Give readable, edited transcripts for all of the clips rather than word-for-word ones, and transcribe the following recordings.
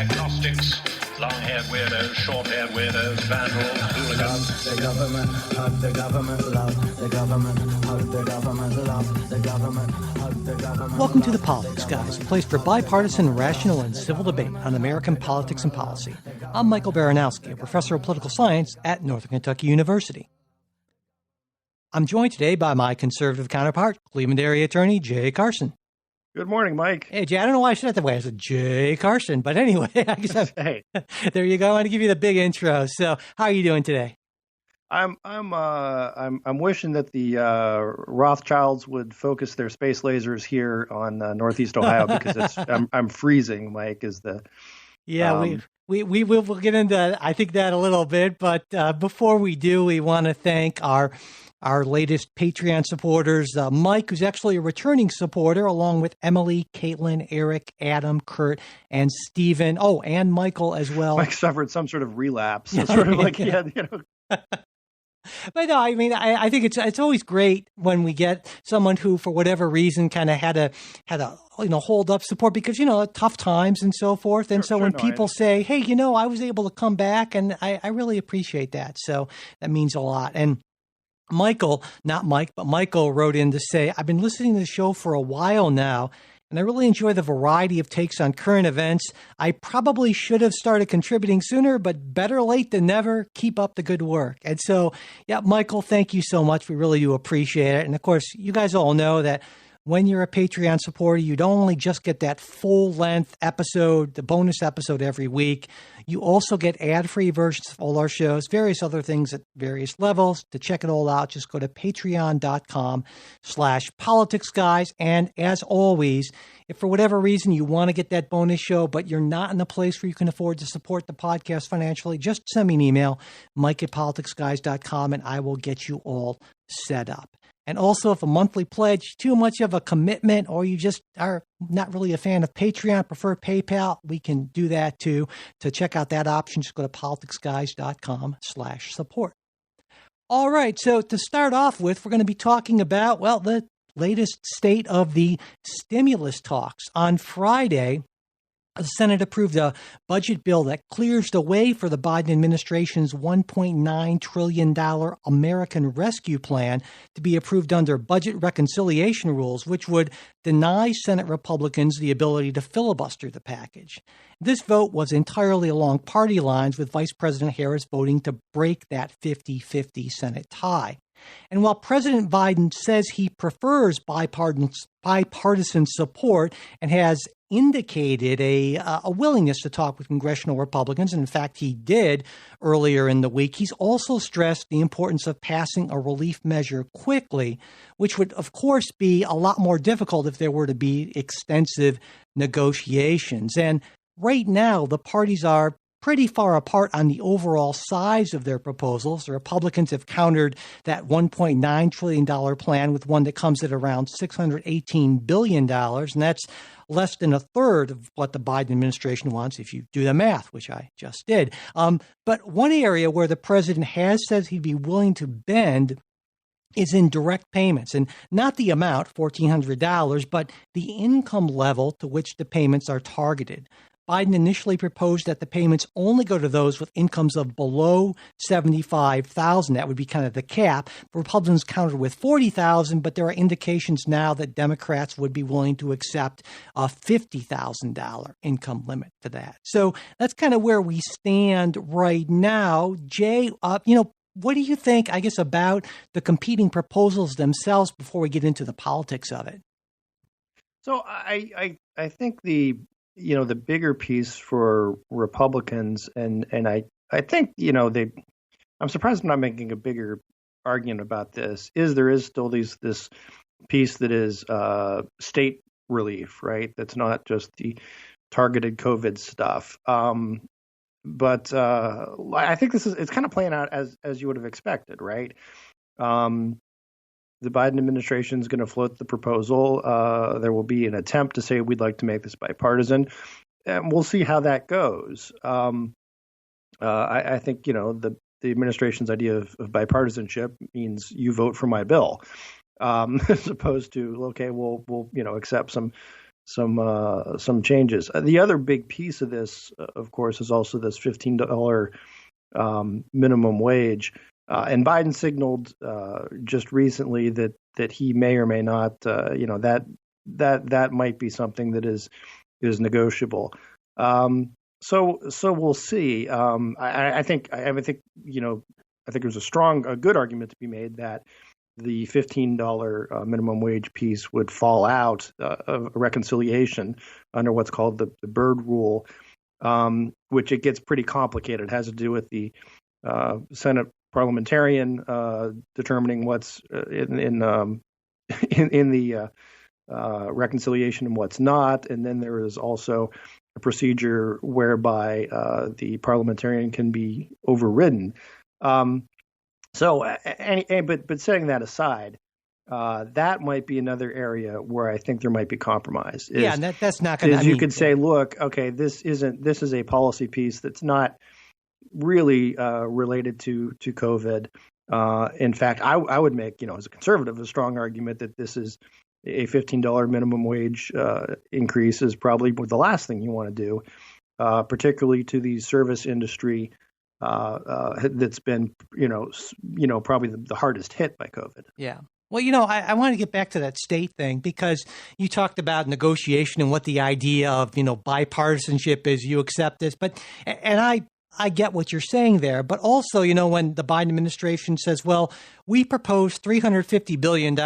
agnostics, long-haired weirdos, short-haired weirdos, vandals, hooligans. The government, hug the government, love the government, hug the government, love the government, hug the government. Welcome to The Politics Guys, a place for bipartisan, rational, and civil debate on American politics and policy. I'm Michael Baranowski, a professor of political science at Northern Kentucky University. I'm joined today by my conservative counterpart, Cleveland area attorney Jay Carson. Good morning, Mike. Hey, Jay, I don't know why I said it that way. I said Jay Carson, but anyway, I guess hey, there you go. I want to give you the big intro. So, how are you doing today? I'm wishing that the Rothschilds would focus their space lasers here on Northeast Ohio because I'm freezing. Mike is the We will get into I think that a little bit, but before we do, we want to thank our latest Patreon supporters, Mike, who's actually a returning supporter, along with Emily, Caitlin, Eric, Adam, Kurt, and Stephen. Oh, and Michael as well. Mike suffered some sort of relapse. Yeah, sort of like, yeah. But no, I mean, I think it's always great when we get someone who, for whatever reason, kind of had a hold up support because, tough times and so forth. And so when people say, hey, I was able to come back, and I really appreciate that. So that means a lot. And Michael, not Mike, but Michael wrote in to say, I've been listening to the show for a while now, and I really enjoy the variety of takes on current events. I probably should have started contributing sooner, but better late than never. Keep up the good work. And so, yeah, Michael, thank you so much. We really do appreciate it. And of course, you guys all know that when you're a Patreon supporter, you don't only just get that full-length episode, the bonus episode every week. You also get ad-free versions of all our shows, various other things at various levels. To check it all out, just go to patreon.com/politicsguys. And as always, if for whatever reason you want to get that bonus show, but you're not in a place where you can afford to support the podcast financially, just send me an email, mike@politicsguys.com, and I will get you all set up. And also, if a monthly pledge is too much of a commitment, or you just are not really a fan of Patreon, prefer PayPal, we can do that too. To check out that option, just go to politicsguys.com/support. All right. So to start off with, we're going to be talking about, the latest state of the stimulus talks. On Friday, the Senate approved a budget bill that clears the way for the Biden administration's $1.9 trillion American Rescue Plan to be approved under budget reconciliation rules, which would deny Senate Republicans the ability to filibuster the package. This vote was entirely along party lines, with Vice President Harris voting to break that 50-50 Senate tie. And while President Biden says he prefers bipartisan support and has indicated a willingness to talk with congressional Republicans, and in fact he did earlier in the week, he's also stressed the importance of passing a relief measure quickly, which would of course be a lot more difficult if there were to be extensive negotiations. And right now the parties are pretty far apart on the overall size of their proposals. The Republicans have countered that $1.9 trillion plan with one that comes at around $618 billion, and that's less than a third of what the Biden administration wants, if you do the math, which I just did. But one area where the president has said he'd be willing to bend is in direct payments, and not the amount, $1,400, but the income level to which the payments are targeted. Biden initially proposed that the payments only go to those with incomes of below $75,000. That would be kind of the cap. Republicans countered with $40,000, but there are indications now that Democrats would be willing to accept a $50,000 income limit to that. So that's kind of where we stand right now. Jay, what do you think, I guess, about the competing proposals themselves before we get into the politics of it? So I think the bigger piece for Republicans, and I think, I'm surprised I'm not making a bigger argument about this, there is still this piece that is state relief, right? That's not just the targeted COVID stuff. But I think it's kind of playing out as you would have expected, right? The Biden administration is going to float the proposal. There will be an attempt to say we'd like to make this bipartisan, and we'll see how that goes. I think the administration's idea of bipartisanship means you vote for my bill, as opposed to we'll accept some some changes. The other big piece of this, of course, is also this $15 minimum wage. And Biden signaled just recently that he may or may not, that might be something that is negotiable. So we'll see. I think there's a good argument to be made that the $15 minimum wage piece would fall out of reconciliation under what's called the Byrd Rule, which it gets pretty complicated. It has to do with the Senate parliamentarian determining what's in the reconciliation and what's not, and then there is also a procedure whereby the parliamentarian can be overridden. But setting that aside, that might be another area where I think there might be compromise. And that's not going to. You could say, look, okay, this is a policy piece that's not really related to COVID. In fact, I would make, as a conservative, a strong argument that this is a $15 minimum wage increase is probably the last thing you want to do, particularly to the service industry that's been, probably the hardest hit by COVID. Yeah. Well, I want to get back to that state thing because you talked about negotiation and what the idea of, bipartisanship is. You accept this, and I get what you're saying there, but also, when the Biden administration says, well, we propose $350 billion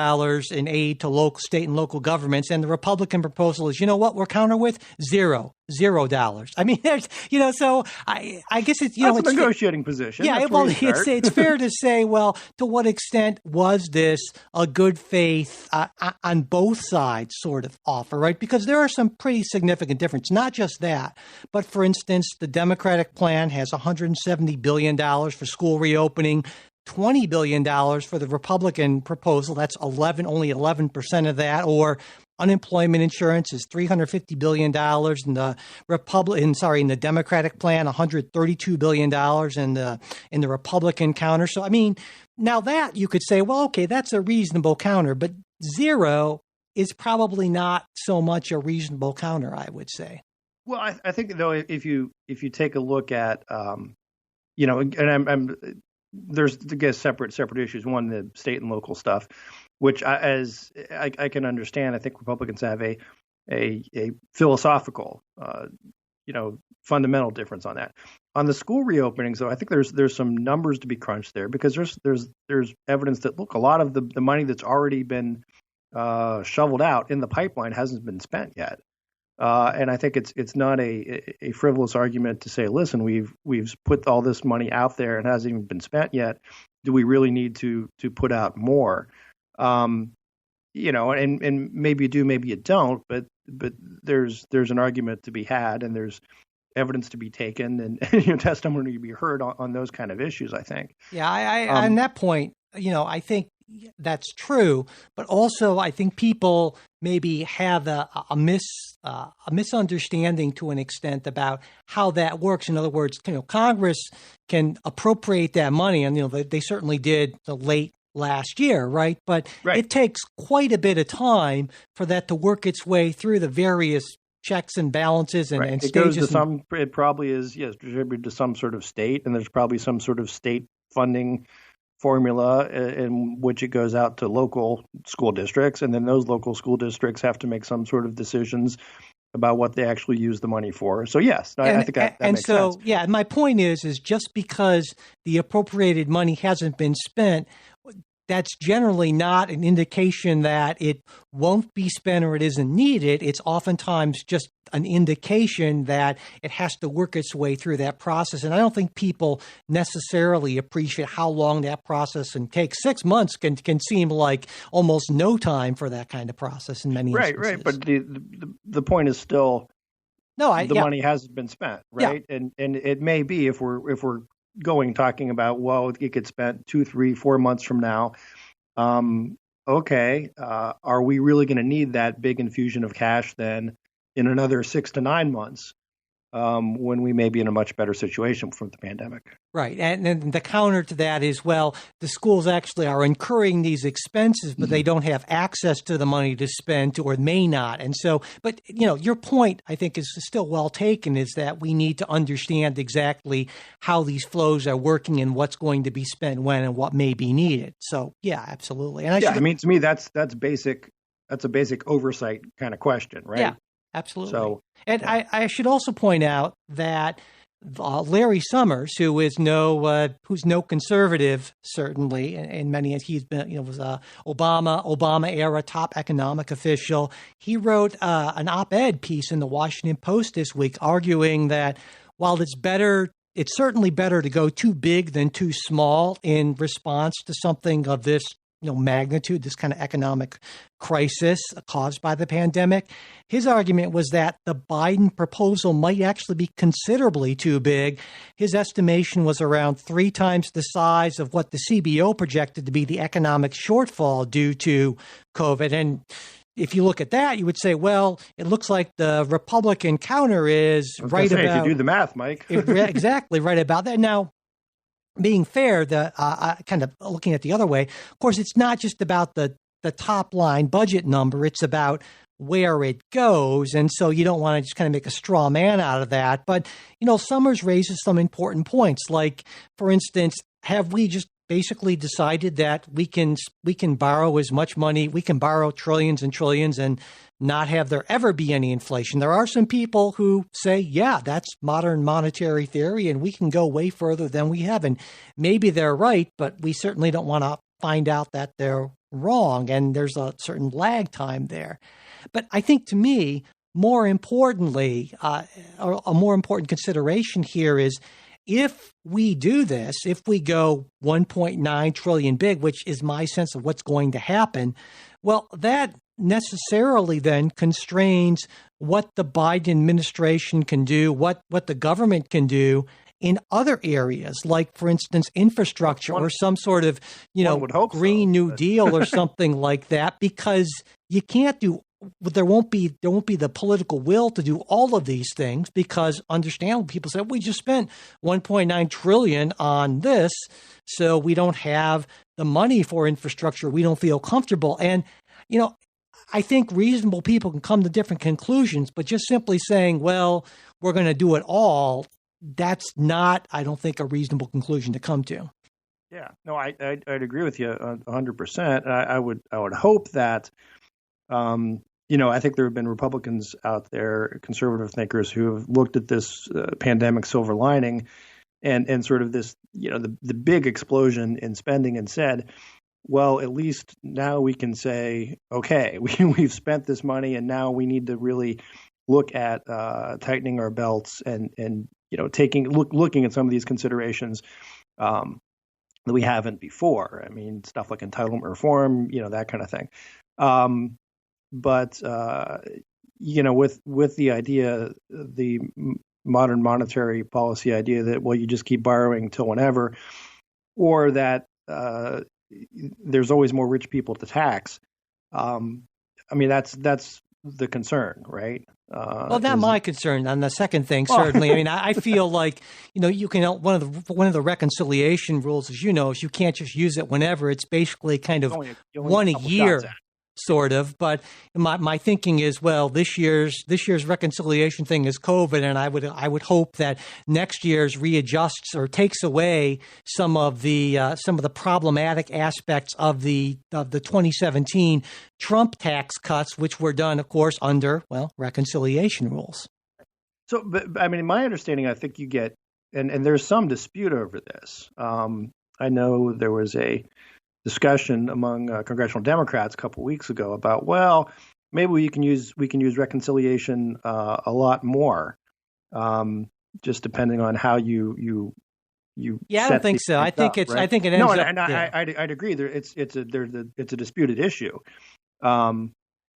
in aid to local, state and local governments, and the Republican proposal is, we're counter with $0. I mean, there's, so I guess it's, that's a negotiating position. Yeah, it's fair to say, well, to what extent was this a good faith on both sides sort of offer, right? Because there are some pretty significant differences, not just that, but for instance, the Democratic plan has $170 billion for school reopening, $20 billion for the Republican proposal. That's only 11% of that, or unemployment insurance is $350 billion in the in the Democratic plan, $132 billion in the Republican counter. So, I mean, now that you could say, well, okay, that's a reasonable counter, but $0 is probably not so much a reasonable counter, I would say. Well, I think though, if you take a look at, and there's, I guess, separate issues. One, the state and local stuff, which as I can understand, I think Republicans have a philosophical, fundamental difference on that. On the school reopenings, though, I think there's some numbers to be crunched there because there's evidence that, look, a lot of the money that's already been shoveled out in the pipeline hasn't been spent yet. And I think it's not a frivolous argument to say, listen, we've put all this money out there and hasn't even been spent yet. Do we really need to put out more? And maybe you do, maybe you don't, but there's an argument to be had, and there's evidence to be taken, and testimony to be heard on those kind of issues, I think. Yeah, I on that point, I think that's true, but also I think people maybe have a misunderstanding to an extent about how that works. In other words, Congress can appropriate that money, and they certainly did late last year, right? But It takes quite a bit of time for that to work its way through the various checks and balances and it stages. Goes to it probably is distributed to some sort of state, and there's probably some sort of state funding formula in which it goes out to local school districts, and then those local school districts have to make some sort of decisions about what they actually use the money for. So yes, I think that makes sense. Yeah, my point is just because the appropriated money hasn't been spent, that's generally not an indication that it won't be spent or it isn't needed. It's oftentimes just an indication that it has to work its way through that process. And I don't think people necessarily appreciate how long that process can take. 6 months can seem like almost no time for that kind of process in many instances. Right. But the point is still money hasn't been spent, right? Yeah. And it may be if we're talking about, well, it gets spent 2, 3, 4 months from now. Are we really going to need that big infusion of cash then in another 6 to 9 months? when we may be in a much better situation from the pandemic. Right. And then the counter to that is, well, the schools actually are incurring these expenses, but they don't have access to the money to spend or may not. And so, but, your point, I think, is still well taken, is that we need to understand exactly how these flows are working and what's going to be spent when and what may be needed. So, yeah, absolutely. And to me, that's basic. That's a basic oversight kind of question, right? Yeah, absolutely. So, and I should also point out that Larry Summers, who's no conservative, certainly, in many, he's been, was a Obama era top economic official. He wrote an op-ed piece in the Washington Post this week, arguing that while it's certainly better to go too big than too small in response to something of this magnitude, this kind of economic crisis caused by the pandemic. His argument was that the Biden proposal might actually be considerably too big. His estimation was around 3 times the size of what the CBO projected to be the economic shortfall due to COVID. And if you look at that, you would say, well, it looks like the Republican counter is right about. If you do the math, Mike. Exactly right about that. Now, being fair, kind of looking at the other way, of course, it's not just about the top line budget number. It's about where it goes. And so you don't want to just kind of make a straw man out of that. But, Summers raises some important points. Like, for instance, have we just basically decided that we can borrow as much money, we can borrow trillions and trillions and not have there ever be any inflation? There are some people who say, yeah, that's modern monetary theory and we can go way further than we have. And maybe they're right, but we certainly don't want to find out that they're wrong. And there's a certain lag time there. But I think, to me, more importantly, a more important consideration here is, if we do this, if we go 1.9 trillion big, which is my sense of what's going to happen, well, that necessarily then constrains what the Biden administration can do, what the government can do in other areas, like, for instance, infrastructure or some sort of, Green New Deal or something like that, because you can't do. There won't be the political will to do all of these things, because, understandably, people say, we just spent 1.9 trillion on this, so we don't have the money for infrastructure. We don't feel comfortable. And, I think reasonable people can come to different conclusions, but just simply saying, well, we're going to do it all, that's not, I don't think, a reasonable conclusion to come to. Yeah, no, I'd agree with you 100%. I would hope that, I think there have been Republicans out there, conservative thinkers, who have looked at this pandemic silver lining and sort of this, the big explosion in spending, and said, well, at least now we can say, okay, we've spent this money and now we need to really look at tightening our belts and looking at some of these considerations that we haven't before. I mean, stuff like entitlement reform, that kind of thing. But with the idea, the modern monetary policy idea that, well, you just keep borrowing till whenever, or that there's always more rich people to tax. That's the concern, right? Well, that's my concern. On the second thing, certainly. I mean, I feel like, you can, one of the reconciliation rules, as you know, is you can't just use it whenever. It's basically kind of one a year, sort of. But my thinking is, well, this year's reconciliation thing is COVID, and I would hope that next year's readjusts or takes away some of the problematic aspects of the 2017 Trump tax cuts, which were done, of course, under, well, reconciliation rules. So, but I mean, my understanding, I think you get, and there's some dispute over this. I know there was a discussion among congressional Democrats a couple of weeks ago about, well, maybe we can use reconciliation a lot more, just depending on how you. Yeah, I don't think so. I think it ends up. Yeah. I'd agree. It's a disputed issue.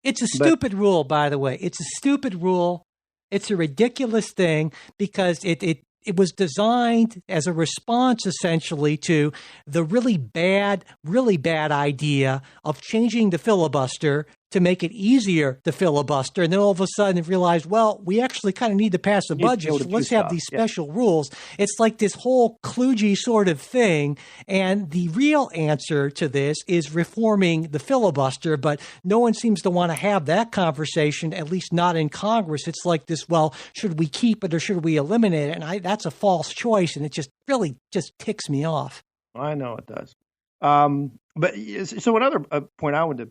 It's a stupid rule, by the way. It's a stupid rule. It's a ridiculous thing, because it was designed as a response, essentially, to the really bad idea of changing the filibuster to make it easier to filibuster. And then all of a sudden realized, well, we actually kind of need to pass a budget. So let's have these special rules. It's like this whole kludgy sort of thing. And the real answer to this is reforming the filibuster. But no one seems to want to have that conversation, at least not in Congress. It's like this, well, should we keep it or should we eliminate it? And that's a false choice. And it just really just ticks me off. I know it does. But so another point I wanted to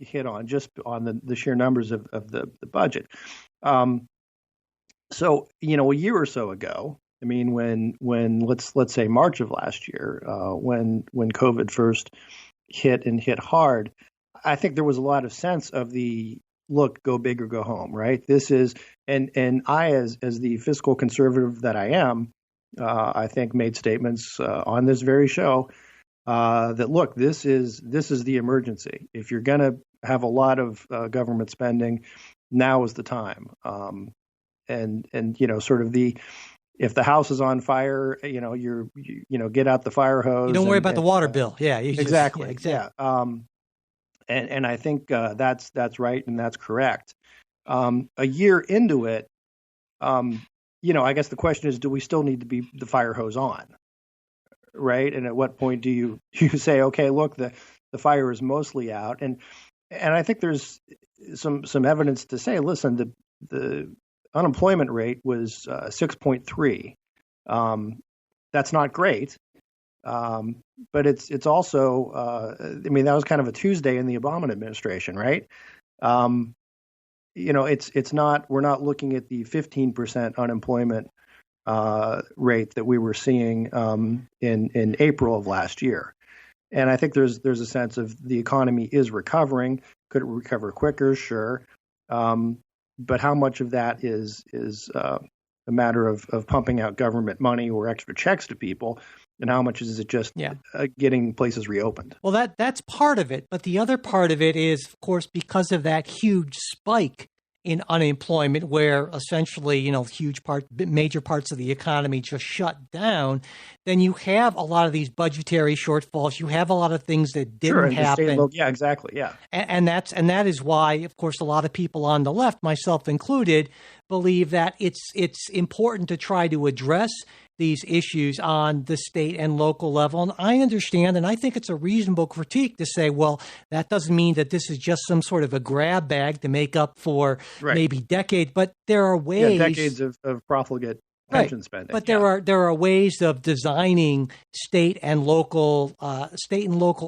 hit on, just on the sheer numbers of the budget. So, a year or so ago, I mean, when let's say March of last year, when COVID first hit and hit hard, I think there was a lot of sense of the look, go big or go home, right? This is, and I, as the fiscal conservative that I am, I think made statements on this very show that look, this is the emergency. If you're going to have a lot of government spending, now is the time. And sort of if the house is on fire, you get out the fire hose. You don't worry about the water bill. Yeah, exactly. Exactly. Yeah. And I think that's right and that's correct. A year into it, I guess the question is, do we still need to be the fire hose on? Right. And at what point do you say, OK, look, the fire is mostly out. And I think there's some evidence to say, listen, the unemployment rate was 6.3. That's not great. But it's also, that was kind of a Tuesday in the Obama administration, right? It's not, we're not looking at the 15% unemployment rate that we were seeing in April of last year. And I think there's a sense of the economy is recovering. Could it recover quicker? Sure. But how much of that is a matter of pumping out government money or extra checks to people, and how much is it just getting places reopened? Well, that's part of it. But the other part of it is, of course, because of that huge spike in unemployment, where essentially, major parts of the economy just shut down, then you have a lot of these budgetary shortfalls. You have a lot of things that didn't happen. Yeah, exactly. Yeah. And that is why, of course, a lot of people on the left, myself included, believe that it's important to try to address these issues on the state and local level. And I understand, and I think it's a reasonable critique to say, well, that doesn't mean that this is just some sort of a grab bag to make up for maybe decades, but there are ways. Decades of profligate pension spending. But there are ways of designing state and local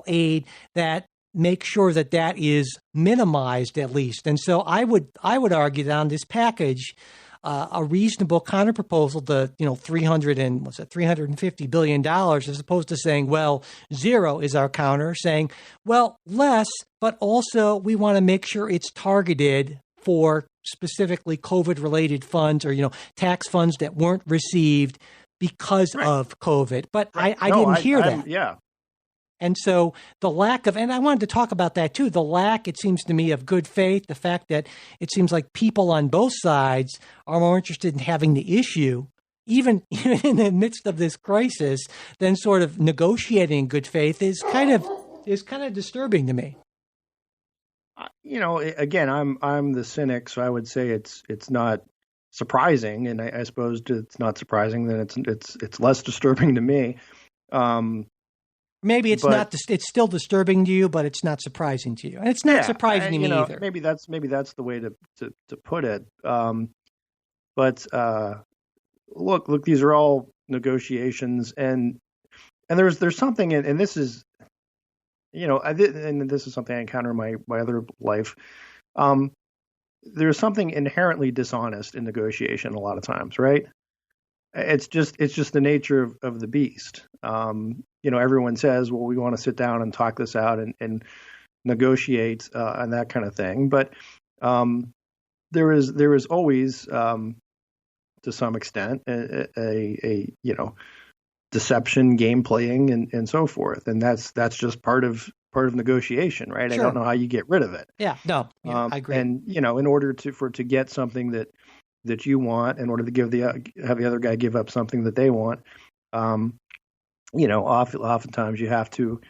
aid that make sure that is minimized at least. And so I would argue that on this package, a reasonable counterproposal to $350 billion, as opposed to saying, well, zero is our counter, saying, well, less, but also we want to make sure it's targeted for specifically COVID-related funds or tax funds that weren't received because of COVID. But I didn't hear that. Yeah. And so the lack of, and I wanted to talk about that too, the lack, it seems to me, of good faith, the fact that it seems like people on both sides are more interested in having the issue, even in the midst of this crisis, than sort of negotiating in good faith is kind of disturbing to me. Again, I'm the cynic, so I would say it's not surprising, and I suppose it's not surprising, then it's less disturbing to me. Maybe it's not. It's still disturbing to you, but it's not surprising to you, and it's not surprising to me either. Maybe that's the way to put it. But look, these are all negotiations, and there's something, and this is, and this is something I encounter in my other life. There's something inherently dishonest in negotiation a lot of times, right? It's just the nature of the beast. Everyone says, well, we want to sit down and talk this out and negotiate and that kind of thing. But there is always, to some extent, a deception, game playing, and so forth. And that's just part of negotiation, right? Sure. I don't know how you get rid of it. Yeah, no, I agree. And in order to get something that you want, in order to have the other guy give up something that they want, oftentimes you have to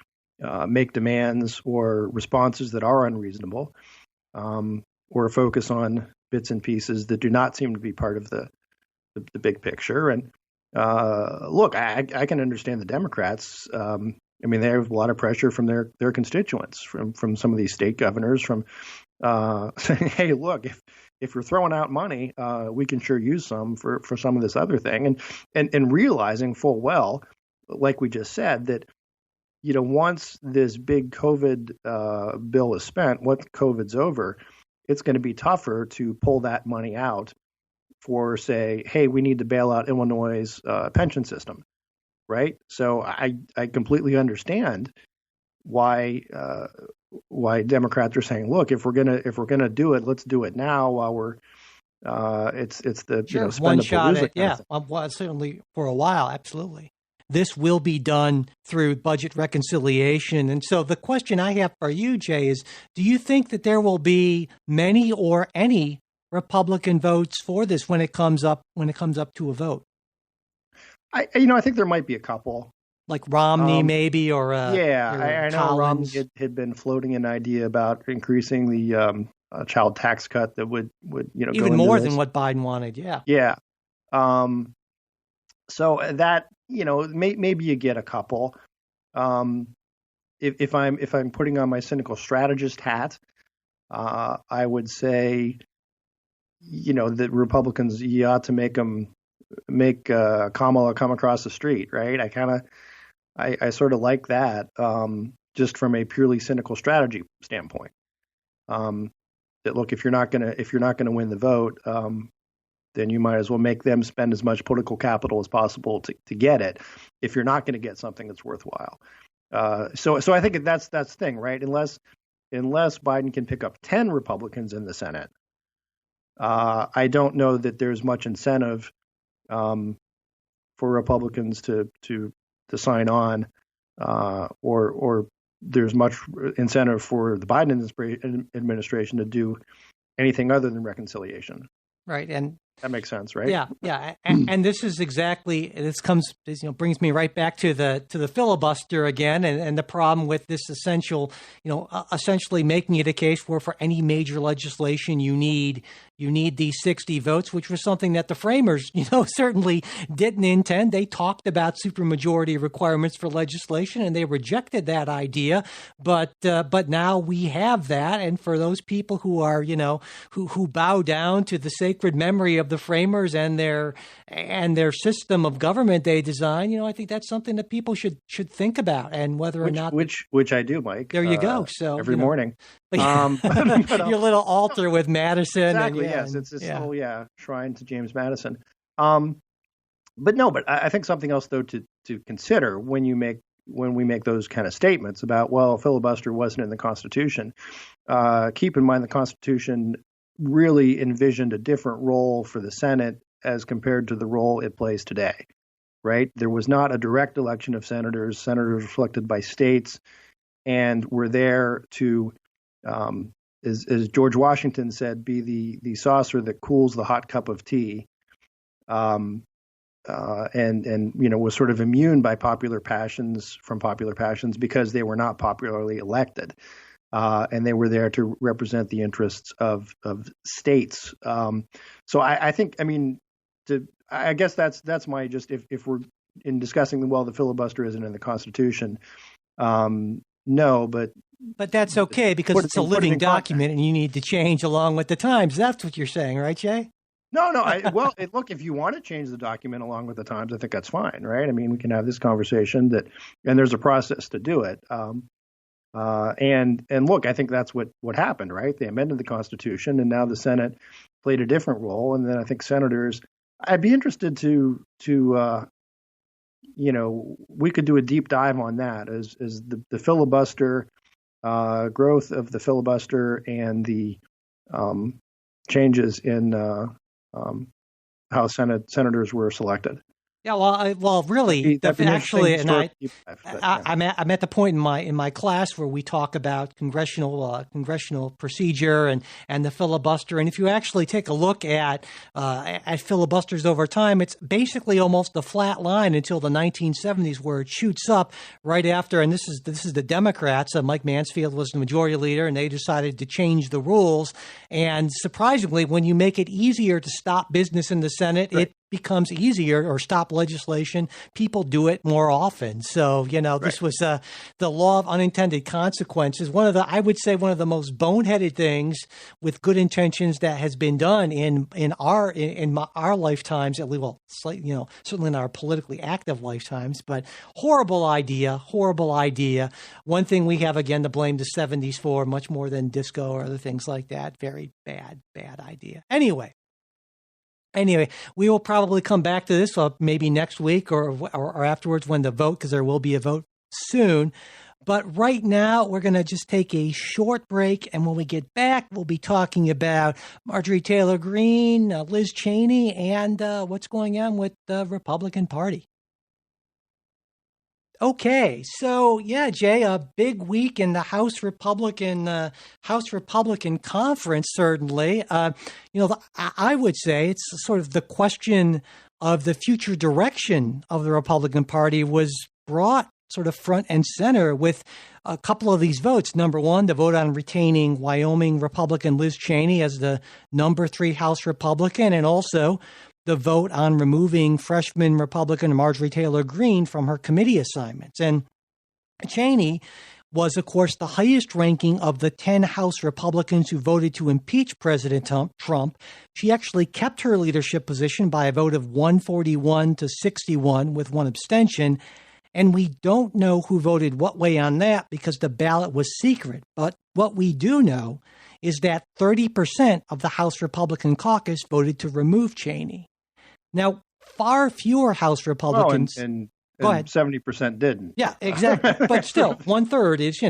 make demands or responses that are unreasonable. or focus on bits and pieces that do not seem to be part of the big picture. And look, I can understand the Democrats. I mean, they have a lot of pressure from their constituents, from some of these state governors, from saying, "Hey, look, if you're throwing out money, we can sure use some for some of this other thing," and realizing full well, like we just said, that once this big COVID bill is spent, once COVID's over, it's going to be tougher to pull that money out for, say, hey, we need to bail out Illinois' pension system, right? So I completely understand why Democrats are saying, look, if we're gonna do it, let's do it now while we're it's the sure, spend one the shot palooza at well, certainly for a while, absolutely. This will be done through budget reconciliation. And so the question I have for you, Jay, is do you think that there will be many or any Republican votes for this when it comes up to a vote? I think there might be a couple. Like Romney, maybe, or I know Romney had been floating an idea about increasing the child tax cut that would even more than what Biden wanted. Yeah. So that maybe you get a couple. If I'm putting on my cynical strategist hat, I would say that Republicans, you ought to make Kamala come across the street, right? I sort of like that, just from a purely cynical strategy standpoint. That look, if you're not gonna win the vote, then you might as well make them spend as much political capital as possible to get it. If you're not going to get something that's worthwhile, so I think that's the thing, right? Unless Biden can pick up 10 Republicans in the Senate, I don't know that there's much incentive for Republicans to sign on, or there's much incentive for the Biden administration to do anything other than reconciliation. Right, and that makes sense, right? Yeah, and this is exactly brings me right back to the filibuster again, and the problem with this essentially making it a case where for any major legislation you need these 60 votes, which was something that the framers certainly didn't intend. They talked about supermajority requirements for legislation, and they rejected that idea. But now we have that, and for those people who are who bow down to the sacred memory of the framers and their system of government they design, I think that's something that people should think about, and whether or not which I do, Mike. There you go. So every morning, your little altar with Madison. Exactly. And, yes, it's this whole shrine to James Madison. But I think something else though to consider when we make those kind of statements about, well, filibuster wasn't in the Constitution. Keep in mind the Constitution really envisioned a different role for the Senate as compared to the role it plays today, right? There was not a direct election of senators. Senators were elected by states and were there to, as George Washington said, be the saucer that cools the hot cup of tea, and was sort of immune by popular passions because they were not popularly elected. And they were there to represent the interests of states. So I think, I guess that's my if we're in discussing the filibuster isn't in the Constitution. No, but that's okay because it's a living document and you need to change along with the times. That's what you're saying, right, Jay? No. Look, if you want to change the document along with the times, I think that's fine, right? We can have this conversation and there's a process to do it. And look, I think that's what happened, right? They amended the Constitution, and now the Senate played a different role. And then I think senators, I'd be interested to we could do a deep dive on that as the filibuster, growth of the filibuster, and the changes in how senators were selected. Yeah, well, really, That'd be an interesting actually, and historical deep dive, but, yeah. I'm at the point in my class where we talk about congressional procedure and the filibuster. And if you actually take a look at filibusters over time, it's basically almost a flat line until the 1970s, where it shoots up right after. And this is the Democrats. Mike Mansfield was the majority leader, and they decided to change the rules. And surprisingly, when you make it easier to stop business in the Senate, Right. it becomes easier, or stop legislation, people do it more often. So, this was the law of unintended consequences. I would say one of the most boneheaded things with good intentions that has been done in our lifetimes, at least, well, certainly in our politically active lifetimes, but horrible idea. One thing we have, again, to blame the 70s for, much more than disco or other things like that. Very bad idea. Anyway, we will probably come back to this maybe next week or afterwards when the vote, because there will be a vote soon. But right now, we're going to just take a short break. And when we get back, we'll be talking about Marjorie Taylor Greene, Liz Cheney, and what's going on with the Republican Party. Okay, so yeah, Jay, a big week in the House Republican Conference. Certainly, I would say it's sort of the question of the future direction of the Republican Party was brought sort of front and center with a couple of these votes. Number one, the vote on retaining Wyoming Republican Liz Cheney as the number 3 House Republican, and also the vote on removing freshman Republican Marjorie Taylor Greene from her committee assignments. And Cheney was, of course, the highest ranking of the 10 House Republicans who voted to impeach President Trump. She actually kept her leadership position by a vote of 141 to 61 with one abstention. And we don't know who voted what way on that because the ballot was secret. But what we do know is that 30% of the House Republican caucus voted to remove Cheney. Now, far fewer House Republicans. Go ahead. 70% didn't. Yeah, exactly. But still, 1/3 is,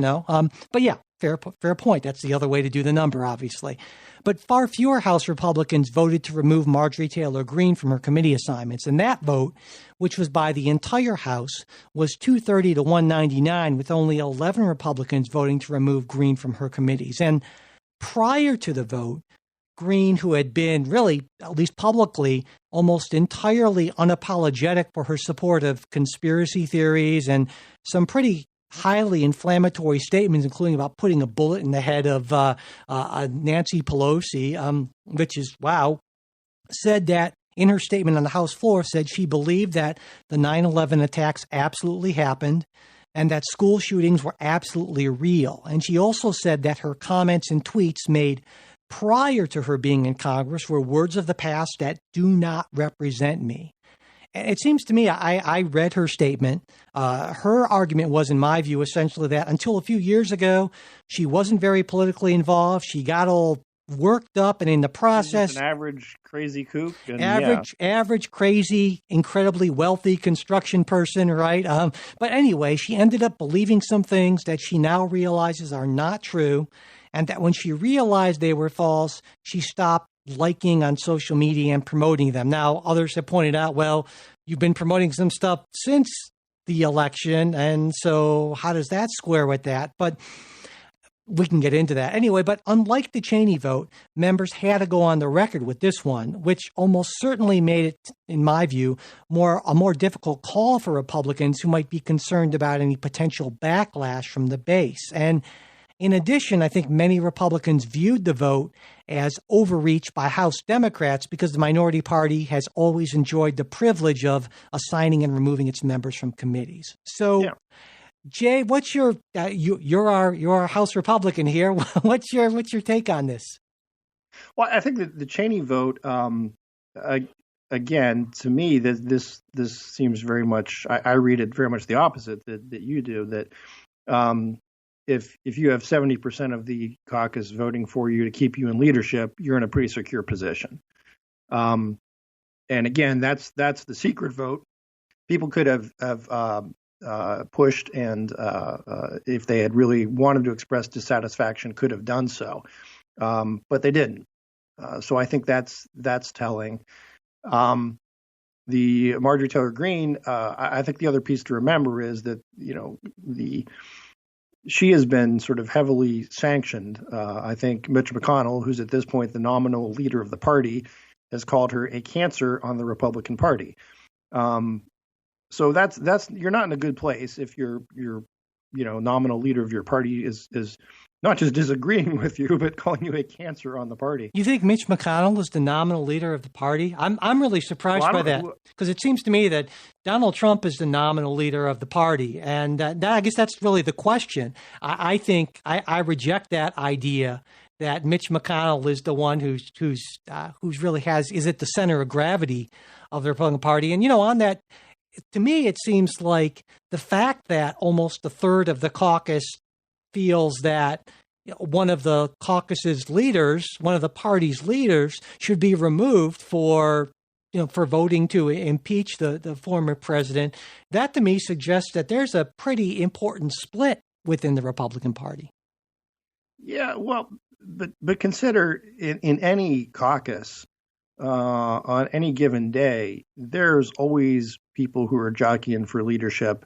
but yeah, fair point. That's the other way to do the number, obviously. But far fewer House Republicans voted to remove Marjorie Taylor Greene from her committee assignments. And that vote, which was by the entire House, was 230 to 199, with only 11 Republicans voting to remove Greene from her committees. And prior to the vote, Greene, who had been really, at least publicly, almost entirely unapologetic for her support of conspiracy theories and some highly inflammatory statements, including about putting a bullet in the head of Nancy Pelosi, which is, wow, said that in her statement on the House floor, said she believed that the 9/11 attacks absolutely happened and that school shootings were absolutely real. And she also said that her comments and tweets made prior to her being in Congress were words of the past that do not represent me. And it seems to me, I read her statement. Her argument was, in my view, essentially that until a few years ago, she wasn't very politically involved. She got all worked up, and in the process, an average crazy kook. And average, crazy, incredibly wealthy construction person, right? But anyway, she ended up believing some things that she now realizes are not true. And that when she realized they were false, she stopped liking on social media and promoting them. Now, others have pointed out, well, you've been promoting some stuff since the election, and so how does that square with that? But we can get into that. Anyway, but unlike the Cheney vote, members had to go on the record with this one, which almost certainly made it, in my view, a more difficult call for Republicans who might be concerned about any potential backlash from the base. And in addition, I think many Republicans viewed the vote as overreach by House Democrats because the minority party has always enjoyed the privilege of assigning and removing its members from committees. So, yeah. Jay, what's your you're our House Republican here. What's your take on this? Well, I think that the Cheney vote, again, to me, this seems very much. I read it very much the opposite that you do. That if you have 70% of the caucus voting for you to keep you in leadership, you're in a pretty secure position. And again, that's the secret vote. People could have pushed, and if they had really wanted to express dissatisfaction, could have done so, but they didn't. So I think that's telling. the Marjorie Taylor Greene, I think the other piece to remember is that, she has been sort of heavily sanctioned. I think Mitch McConnell, who's at this point the nominal leader of the party, has called her a cancer on the Republican Party. So that's you're not in a good place if your nominal leader of your party is not just disagreeing with you, but calling you a cancer on the party. You think Mitch McConnell is the nominal leader of the party? I'm really surprised by that, because it seems to me that Donald Trump is the nominal leader of the party, and I guess that's really the question. I think I reject that idea that Mitch McConnell is the one who's really is at the center of gravity of the Republican Party, and on that. To me, it seems like the fact that almost a third of the caucus feels that one of the caucus's leaders, one of the party's leaders, should be removed for voting to impeach the former president. That to me suggests that there's a pretty important split within the Republican Party. Yeah, well, but consider in any caucus, on any given day, there's always people who are jockeying for leadership.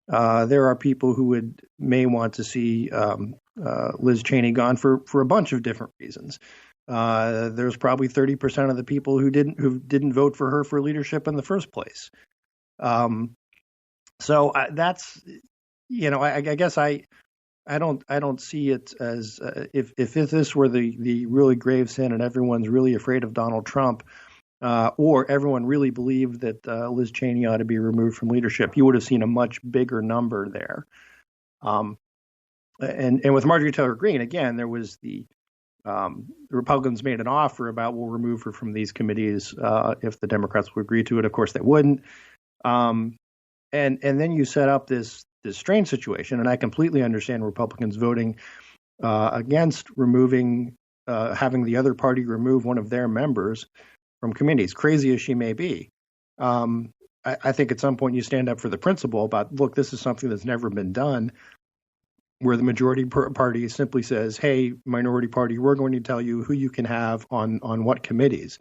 There are people who may want to see Liz Cheney gone for a bunch of different reasons. There's probably 30% of the people who didn't vote for her for leadership in the first place. So that's I guess I don't see it as if this were the really grave sin and everyone's really afraid of Donald Trump, or everyone really believed that Liz Cheney ought to be removed from leadership, you would have seen a much bigger number there. And with Marjorie Taylor Greene, again, there was the Republicans made an offer about we'll remove her from these committees if the Democrats would agree to it. Of course, they wouldn't. And then you set up this strange situation, and I completely understand Republicans voting against removing, having the other party remove one of their members from committees, crazy as she may be. I think at some point you stand up for the principle about, look, this is something that's never been done, where the majority party simply says, hey, minority party, we're going to tell you who you can have on what committees.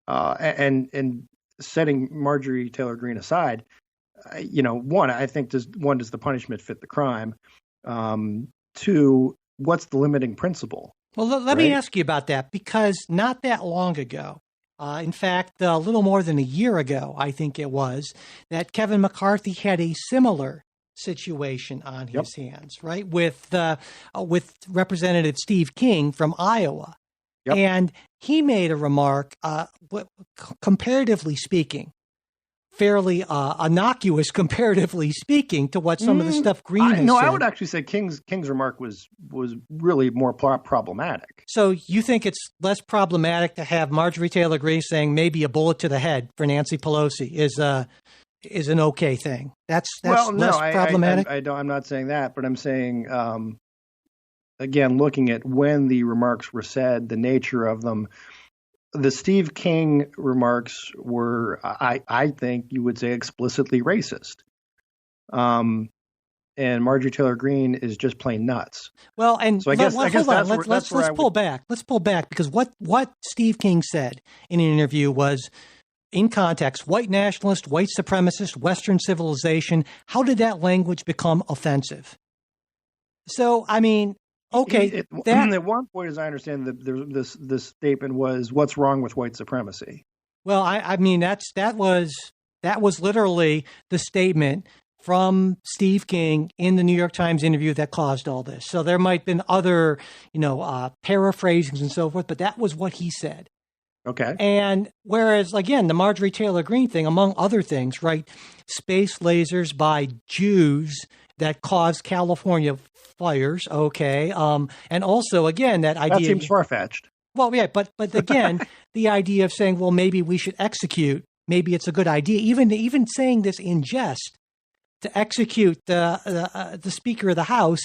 And setting Marjorie Taylor Greene aside, I think does the punishment fit the crime? Two, what's the limiting principle? Well, let me ask you about that, because not that long ago, in fact, a little more than a year ago, I think it was, that Kevin McCarthy had a similar situation on his hands, right, with Representative Steve King from Iowa. Yep. And he made a remark, comparatively speaking, fairly innocuous, comparatively speaking, to what some of the stuff Greene has said. No, I would actually say King's remark was really more problematic. So you think it's less problematic to have Marjorie Taylor Greene saying maybe a bullet to the head for Nancy Pelosi is an okay thing? That's less problematic? I'm not saying that, but I'm saying, again, looking at when the remarks were said, the nature of them, the Steve King remarks were, I think you would say, explicitly racist. And Marjorie Taylor Greene is just plain nuts. Well, and so I guess let's pull back. Let's pull back, because what Steve King said in an interview was, in context, white nationalist, white supremacist, Western civilization. How did that language become offensive? So, I mean, okay. At one point, as I understand, this statement was, "What's wrong with white supremacy?" Well, I mean that was literally the statement from Steve King in the New York Times interview that caused all this. So there might have been other, paraphrasings and so forth, but that was what he said. Okay. And whereas, again, the Marjorie Taylor Greene thing, among other things, right, space lasers by Jews that caused California fires, okay, and also, again, that idea... That seems far-fetched. Well, yeah, but again, the idea of saying, well, maybe we should execute, maybe it's a good idea, even saying this in jest, to execute the Speaker of the House,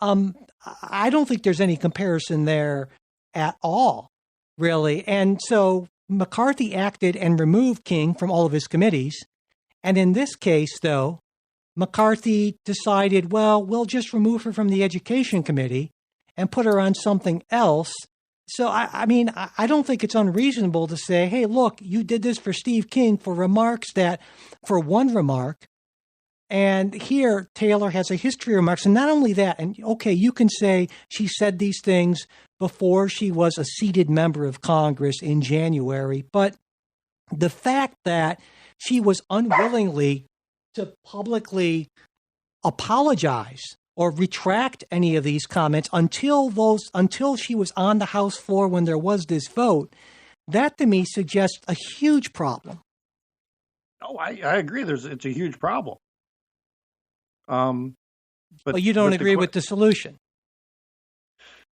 I don't think there's any comparison there at all. Really. And so McCarthy acted and removed King from all of his committees. And in this case, though, McCarthy decided, well, we'll just remove her from the Education Committee and put her on something else So, I mean, I don't think it's unreasonable to say, hey, look, you did this for Steve King for one remark. And here, Taylor has a history of remarks. And not only that, and okay, you can say she said these things before she was a seated member of Congress in January. But the fact that she was unwillingly to publicly apologize or retract any of these comments until she was on the House floor when there was this vote, that to me suggests a huge problem. Oh, I agree. It's a huge problem. But you don't agree with the solution.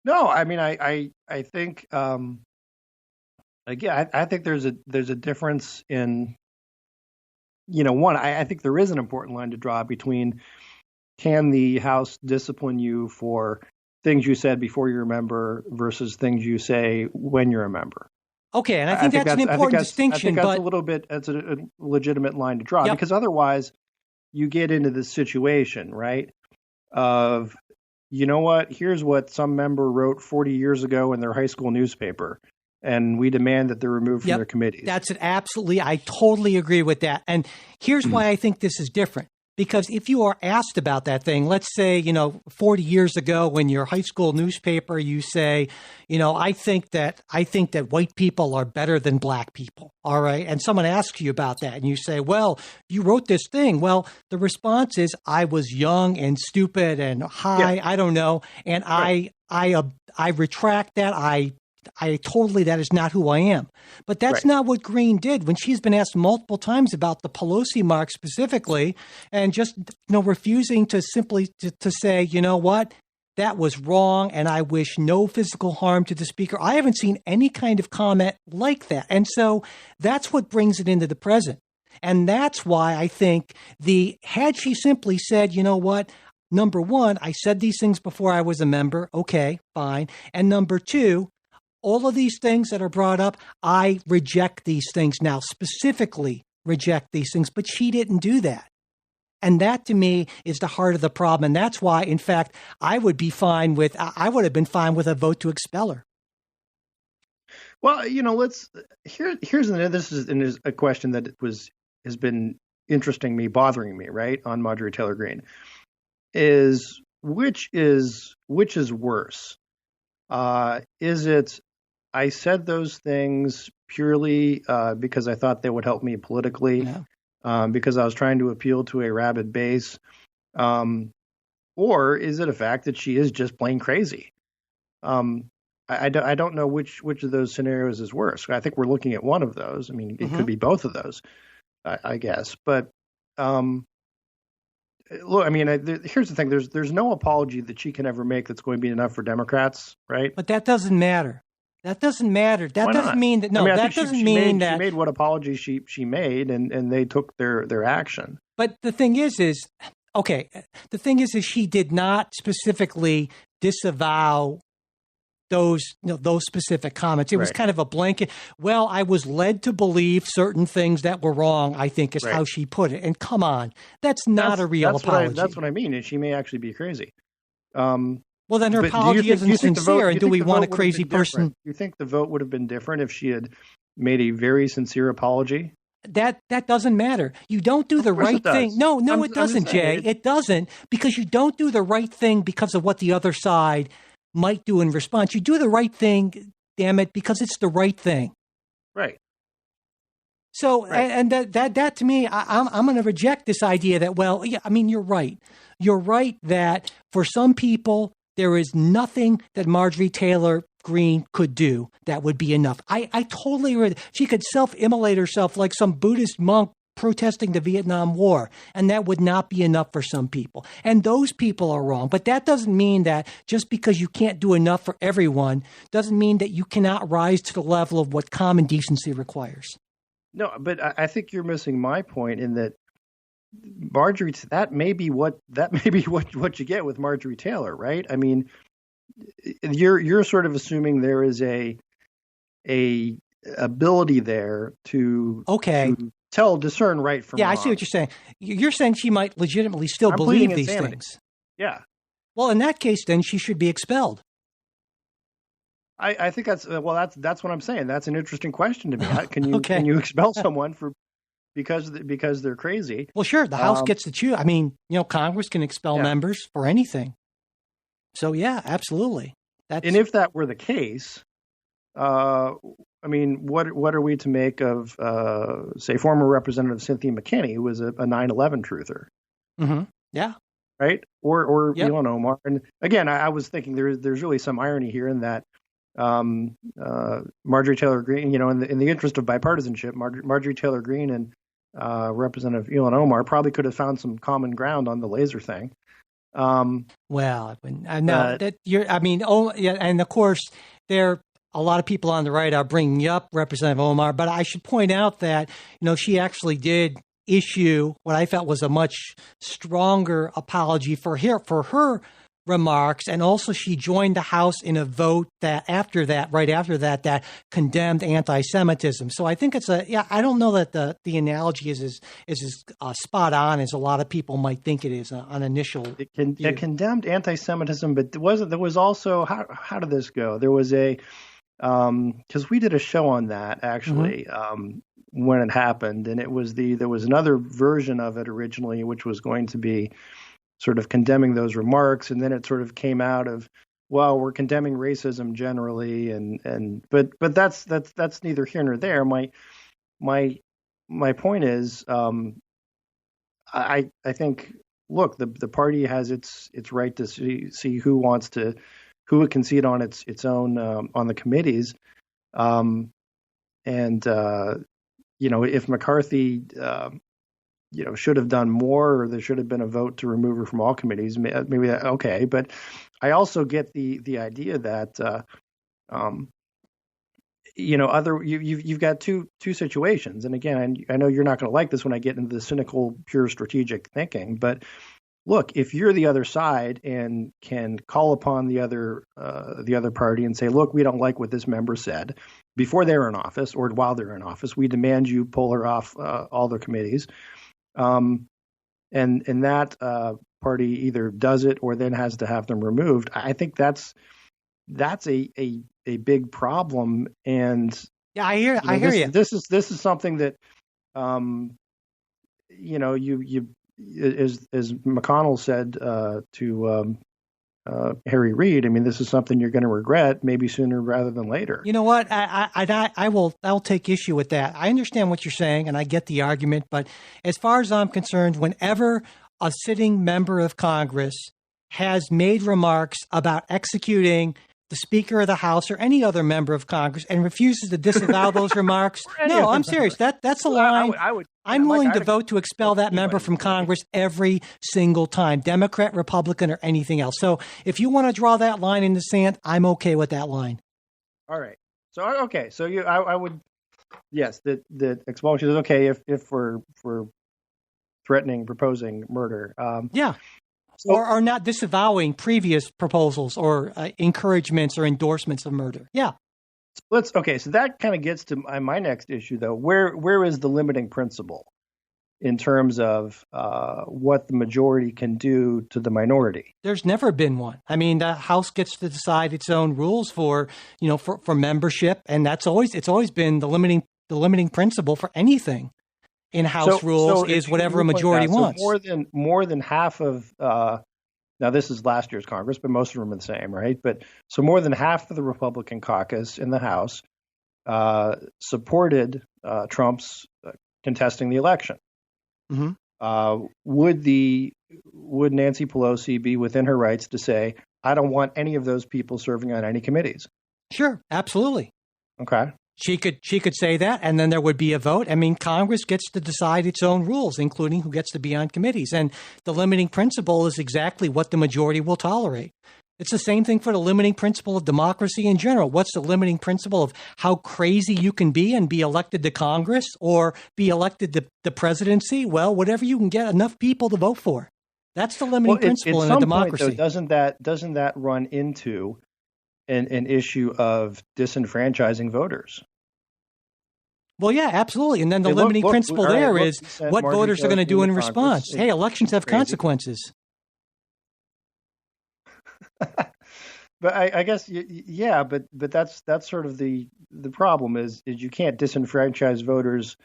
No, I mean, I think again, I think there's a difference in, one. I think there is an important line to draw between, can the House discipline you for things you said before you're a member versus things you say when you're a member? Okay, and I think that's an important distinction. I think that's a legitimate line to draw, yep. Because otherwise you get into this situation, right? Of, you know what? Here's what some member wrote 40 years ago in their high school newspaper, and we demand that they're removed from their committees. That's it. Absolutely. I totally agree with that. And here's why I think this is different. Because if you are asked about that thing, let's say, 40 years ago in your high school newspaper, you say, I think that white people are better than black people. All right. And someone asks you about that and you say, well, you wrote this thing. Well, the response is, I was young and stupid and high. I don't know. And right. I retract that. That is not who I am. But that's right. not what Greene did when she's been asked multiple times about the Pelosi mark specifically, and just, refusing to simply to say, you know what, that was wrong. And I wish no physical harm to the speaker. I haven't seen any kind of comment like that. And so that's what brings it into the present. And that's why I think had she simply said, you know what, number one, I said these things before I was a member. Okay, fine. And number two, all of these things that are brought up, I reject these things now, specifically reject these things. But she didn't do that. And that to me is the heart of the problem. And that's why, in fact, I would have been fine with a vote to expel her. Well, this is a question that has been bothering me, right, on Marjorie Taylor Greene, is which is worse? Is it, I said those things purely because I thought they would help me politically, because I was trying to appeal to a rabid base, or is it a fact that she is just plain crazy? I don't know which of those scenarios is worse. I think we're looking at one of those. I mean, it could be both of those, I guess. But look, I mean, here's the thing: there's no apology that she can ever make that's going to be enough for Democrats, right? But that doesn't matter. That doesn't matter. That doesn't mean that. No, I mean, that doesn't mean that she made what apology she made, and they took their action. But the thing is okay. The thing is she did not specifically disavow those specific comments. It was kind of a blanket. Well, I was led to believe certain things that were wrong, I think is how she put it. And come on, that's not a real apology. That's what I mean. And she may actually be crazy. Well, then her apology isn't sincere. And do we want a crazy person? You think the vote would have been different if she had made a very sincere apology? That doesn't matter. You don't do the right thing. No, it doesn't, Jay. It doesn't, because you don't do the right thing because of what the other side might do in response. You do the right thing, damn it, because it's the right thing. Right. So, and that to me, I'm going to reject this idea that, well, yeah, I mean, you're right. You're right that for some people, there is nothing that Marjorie Taylor Greene could do that would be enough. I totally agree. She could self-immolate herself like some Buddhist monk protesting the Vietnam War, and that would not be enough for some people. And those people are wrong. But that doesn't mean that just because you can't do enough for everyone doesn't mean that you cannot rise to the level of what common decency requires. No, but I think you're missing my point in that Marjorie, that may be what you get with Marjorie Taylor, right? I mean, you're sort of assuming there is a ability there to discern right from wrong. I see what you're saying. You're saying she might legitimately still believe these things. Yeah. Well, in that case, then she should be expelled. I think that's what I'm saying. That's an interesting question to me. Can you Okay. can you expel someone because they're crazy? Well, sure, the House gets to choose. I mean, Congress can expel members for anything. So, yeah, absolutely. And if that were the case, I mean, what are we to make of, say, former Representative Cynthia McKinney, who was a 9/11 truther? Mm-hmm. Yeah. Right? Or Yep. Elon Omar. And again, I was thinking there's really some irony here in that Marjorie Taylor Greene, in the interest of bipartisanship, Marjorie Taylor Greene and Representative Elon Omar probably could have found some common ground on the laser thing. Well, no, and of course, a lot of people on the right are bringing up Representative Omar, but I should point out that, she actually did issue what I felt was a much stronger apology for her remarks. And also she joined the House in a vote right after that condemned anti-Semitism. So I think I don't know that the analogy is as spot on as a lot of people might think it is on initial. It condemned anti-Semitism, but there was also, how did this go? There was because we did a show on that actually, when it happened, and there was another version of it originally, which was going to be sort of condemning those remarks, and then it sort of came out of, well, we're condemning racism generally, but that's neither here nor there. My point is, I think, look, the party has its right to see who would concede on its own on the committees, if McCarthy should have done more, or there should have been a vote to remove her from all committees, maybe that, okay. But I also get the idea that you've got two situations, and again, I know you're not going to like this when I get into the cynical, pure strategic thinking, but look, if you're the other side and can call upon the other party and say, look, we don't like what this member said before they're in office or while they're in office, we demand you pull her off all their committees. And that party either does it or then has to have them removed. I think that's a big problem. And yeah, I hear you. This is something that you as McConnell said to Harry Reid, I mean, this is something you're going to regret maybe sooner rather than later. You know what? I'll take issue with that. I understand what you're saying, and I get the argument. But as far as I'm concerned, whenever a sitting member of Congress has made remarks about executing the Speaker of the House or any other member of Congress and refuses to disavow those remarks, no, I'm serious. That's a line. I'm willing to vote to expel that member from Congress every single time, Democrat, Republican, or anything else. So if you want to draw that line in the sand, I'm okay with that line. All right. So I would, yes, that expulsion is okay if we're proposing murder. Yeah. Or not disavowing previous proposals or encouragements or endorsements of murder. Yeah. So that kind of gets to my next issue, though. Where is the limiting principle in terms of what the majority can do to the minority? There's never been one. I mean, the House gets to decide its own rules for membership, and it's always been the limiting principle for anything in House rules is whatever a majority wants. So more than half of now this is last year's Congress, but most of them are the same, right? But so more than half of the Republican caucus in the House supported Trump's contesting the election. Mm-hmm. Would Nancy Pelosi be within her rights to say, I don't want any of those people serving on any committees? Sure, absolutely. Okay. She could say that, and then there would be a vote. I mean, Congress gets to decide its own rules, including who gets to be on committees. And the limiting principle is exactly what the majority will tolerate. It's the same thing for the limiting principle of democracy in general. What's the limiting principle of how crazy you can be and be elected to Congress or be elected to the presidency? Well, whatever you can get enough people to vote for. That's the limiting principle in a democracy. Point, though, doesn't that run into an issue of disenfranchising voters? Well, yeah, absolutely. And then the limiting principle is what voters are going to do in response. Hey, elections have consequences. But I guess yeah, but that's sort of the problem is you can't disenfranchise voters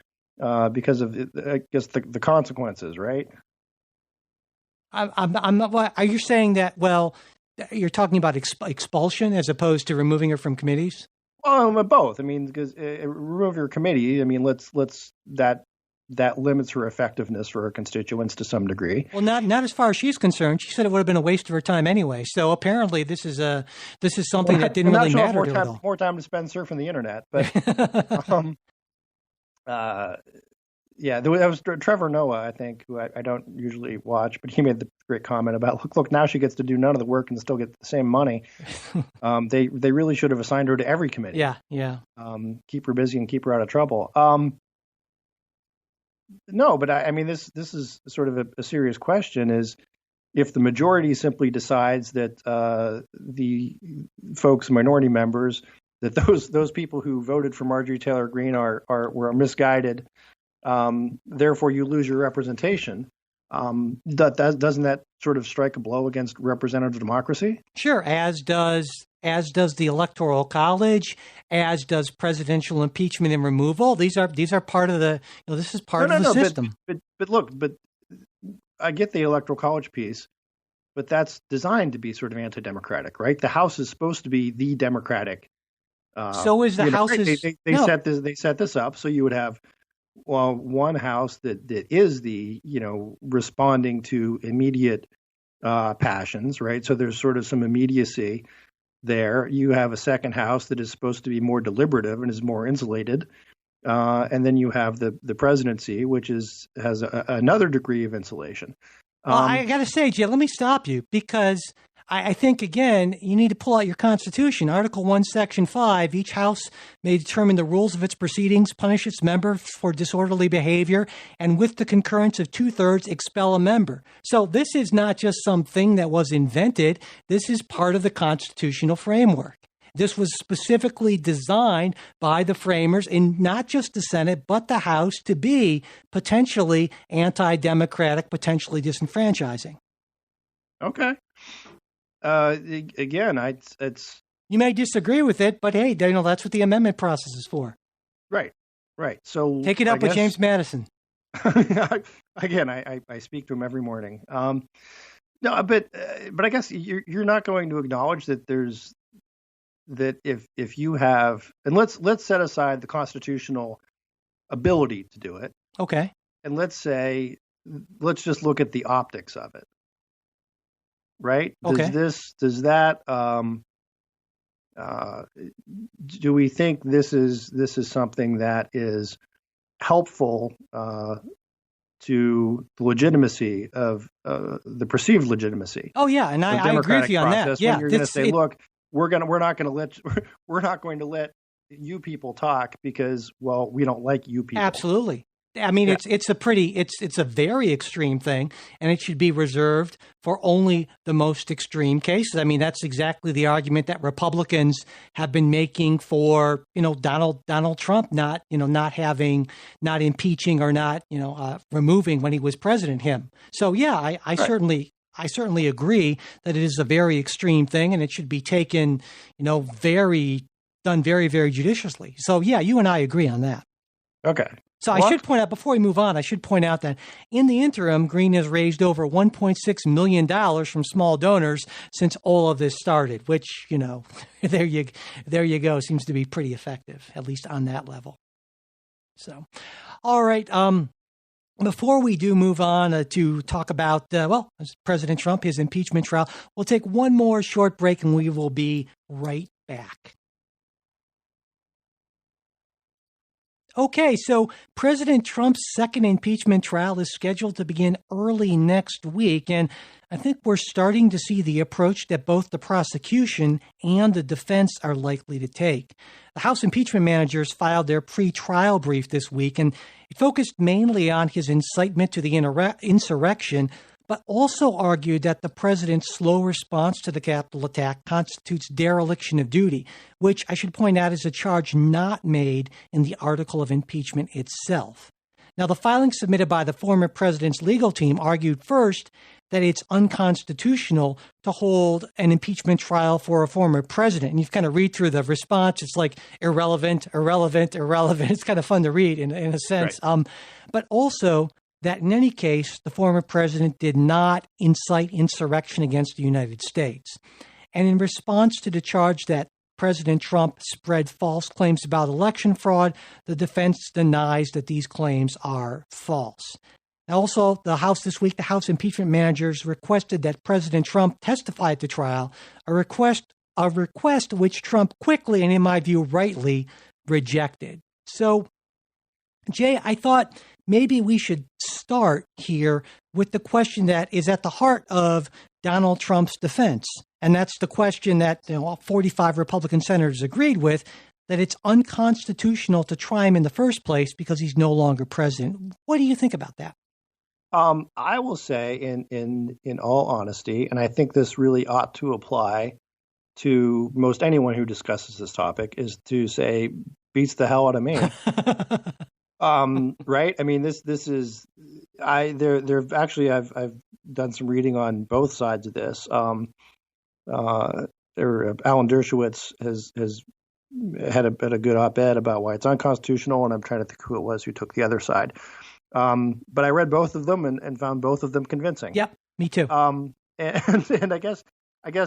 because of I guess the consequences, right? I'm not. Are you saying that? Well, you're talking about expulsion as opposed to removing her from committees. Both. I mean, because remove your committee. I mean, let's that limits her effectiveness for her constituents to some degree. Well, not as far as she's concerned. She said it would have been a waste of her time anyway. So apparently, this is something that didn't really matter to her at all. More time to spend surfing the internet, but yeah, that was Trevor Noah, I think, who I don't usually watch, but he made the great comment about look, now she gets to do none of the work and still get the same money. They really should have assigned her to every committee. Yeah. Keep her busy and keep her out of trouble. No, but I mean, this is sort of a serious question: is if the majority simply decides that the folks, minority members, that those people who voted for Marjorie Taylor Greene were misguided, therefore you lose your representation. Doesn't that sort of strike a blow against representative democracy? Sure, as does the Electoral College, as does presidential impeachment and removal. These are part of the this is part of the system. But look, I get the Electoral College piece, but that's designed to be sort of anti-democratic, right? The House is supposed to be the democratic. So is the House. They set this up so you would have one house that is the responding to immediate passions, right? So there's sort of some immediacy there. You have a second house that is supposed to be more deliberative and is more insulated, and then you have the presidency, which has another degree of insulation. Well, I got to say, Jay, let me stop you because I think, again, you need to pull out your Constitution. Article 1, Section 5, each House may determine the rules of its proceedings, punish its member for disorderly behavior, and with the concurrence of 2/3, expel a member. So this is not just something that was invented. This is part of the constitutional framework. This was specifically designed by the framers in not just the Senate, but the House to be potentially anti-democratic, potentially disenfranchising. Okay. Again, it's you may disagree with it, but hey, that's what the amendment process is for. Right. So take it up with James Madison. Again, I speak to him every morning. No, but I guess you're not going to acknowledge that if you have, and let's set aside the constitutional ability to do it. Okay. And let's just look at the optics of it. Right? Okay. Does that do we think this is something that is helpful to the legitimacy of the perceived legitimacy? Oh yeah, and I agree with you on that. Yeah, when you're going to say, look, we're not going to let you people talk because we don't like you people. Absolutely. I mean, it's a very extreme thing, and it should be reserved for only the most extreme cases. I mean, that's exactly the argument that Republicans have been making for Donald Trump not impeaching or not removing when he was president him. So yeah, I certainly agree that it is a very extreme thing, and it should be taken done very, very judiciously. So yeah, you and I agree on that. Okay. So I should point out, before we move on, that in the interim, Greene has raised over $1.6 million from small donors since all of this started, which, there you go, seems to be pretty effective, at least on that level. So, all right. Before we do move on to talk about, President Trump, his impeachment trial, we'll take one more short break and we will be right back. Okay, so President Trump's second impeachment trial is scheduled to begin early next week, and I think we're starting to see the approach that both the prosecution and the defense are likely to take. The House impeachment managers filed their pre-trial brief this week, and it focused mainly on his incitement to the insurrection, but also argued that the president's slow response to the Capitol attack constitutes dereliction of duty, which I should point out is a charge not made in the article of impeachment itself. Now, the filing submitted by the former president's legal team argued first that it's unconstitutional to hold an impeachment trial for a former president. And you kind of read through the response. It's like irrelevant, irrelevant, irrelevant. It's kind of fun to read in a sense. Right. But also that in any case, the former president did not incite insurrection against the United States. And in response to the charge that President Trump spread false claims about election fraud, the defense denies that these claims are false. Also, the House this week, the House impeachment managers requested that President Trump testify at the trial, a request which Trump quickly and, in my view, rightly rejected. So, Jay, I thought maybe we should start here with the question that is at the heart of Donald Trump's defense. And that's the question that 45 Republican senators agreed with, that it's unconstitutional to try him in the first place because he's no longer president. What do you think about that? I will say, in all honesty, and I think this really ought to apply to most anyone who discusses this topic, is to say beats the hell out of me. Right? I mean, this is there actually I've done some reading on both sides of this. Alan Dershowitz has had a good op-ed about why it's unconstitutional, and I'm trying to think who it was who took the other side. But I read both of them and found both of them convincing. Yep, me too. And I guess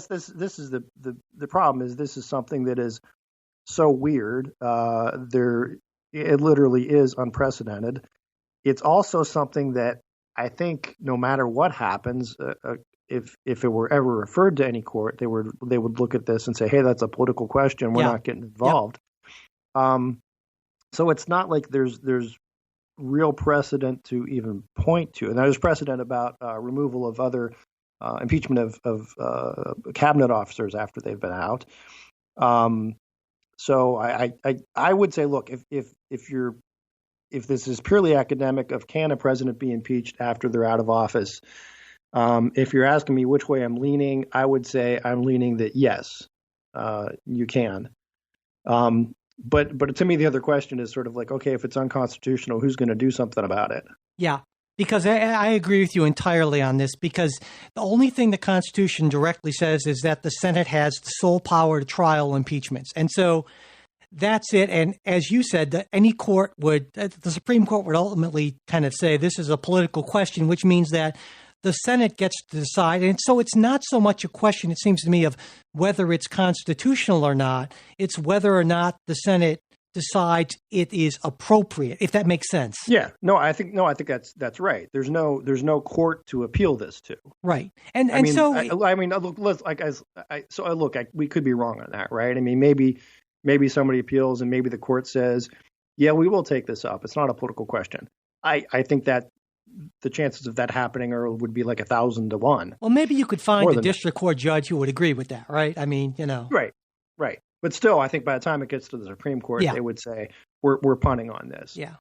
this is the problem is this is something that is so weird. It literally is unprecedented. It's also something that I think no matter what happens, if it were ever referred to any court, they would look at this and say, hey, that's a political question. We're not getting involved. Yep. So it's not like there's real precedent to even point to. And there's precedent about removal of other impeachment of cabinet officers after they've been out. So I would say, look, if this is purely academic of can a president be impeached after they're out of office, if you're asking me which way I'm leaning, I would say I'm leaning that yes, you can. But to me, the other question is sort of like, okay, if it's unconstitutional, who's going to do something about it? Yeah, because I agree with you entirely on this, because the only thing the Constitution directly says is that the Senate has the sole power to trial impeachments. And so that's it. And as you said, the Supreme Court would ultimately kind of say this is a political question, which means that the Senate gets to decide. And so it's not so much a question, it seems to me, of whether it's constitutional or not. It's whether or not the Senate decides it is appropriate, if that makes sense. Yeah. I think that's right. There's no court to appeal this to. Right. We could be wrong on that, right? I mean, maybe somebody appeals and maybe the court says, yeah, we will take this up. It's not a political question. I think that the chances of that happening would be like 1,000 to 1. Well, maybe you could find a district court judge who would agree with that, right? I mean, Right. But still, I think by the time it gets to the Supreme Court, they would say we're punting on this. Yeah.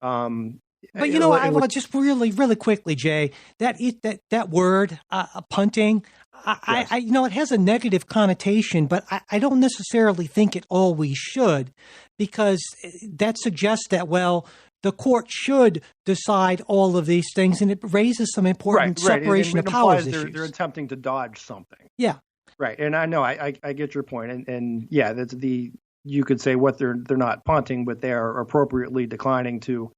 But just really, really quickly, Jay, that word punting, yes. It has a negative connotation, but I don't necessarily think it always should, because that suggests that, well, the court should decide all of these things, and it raises some important separation of powers issues. They're attempting to dodge something. Yeah. Right. And I know I get your point. And yeah, that's you could say what they're not punting, but they are appropriately declining to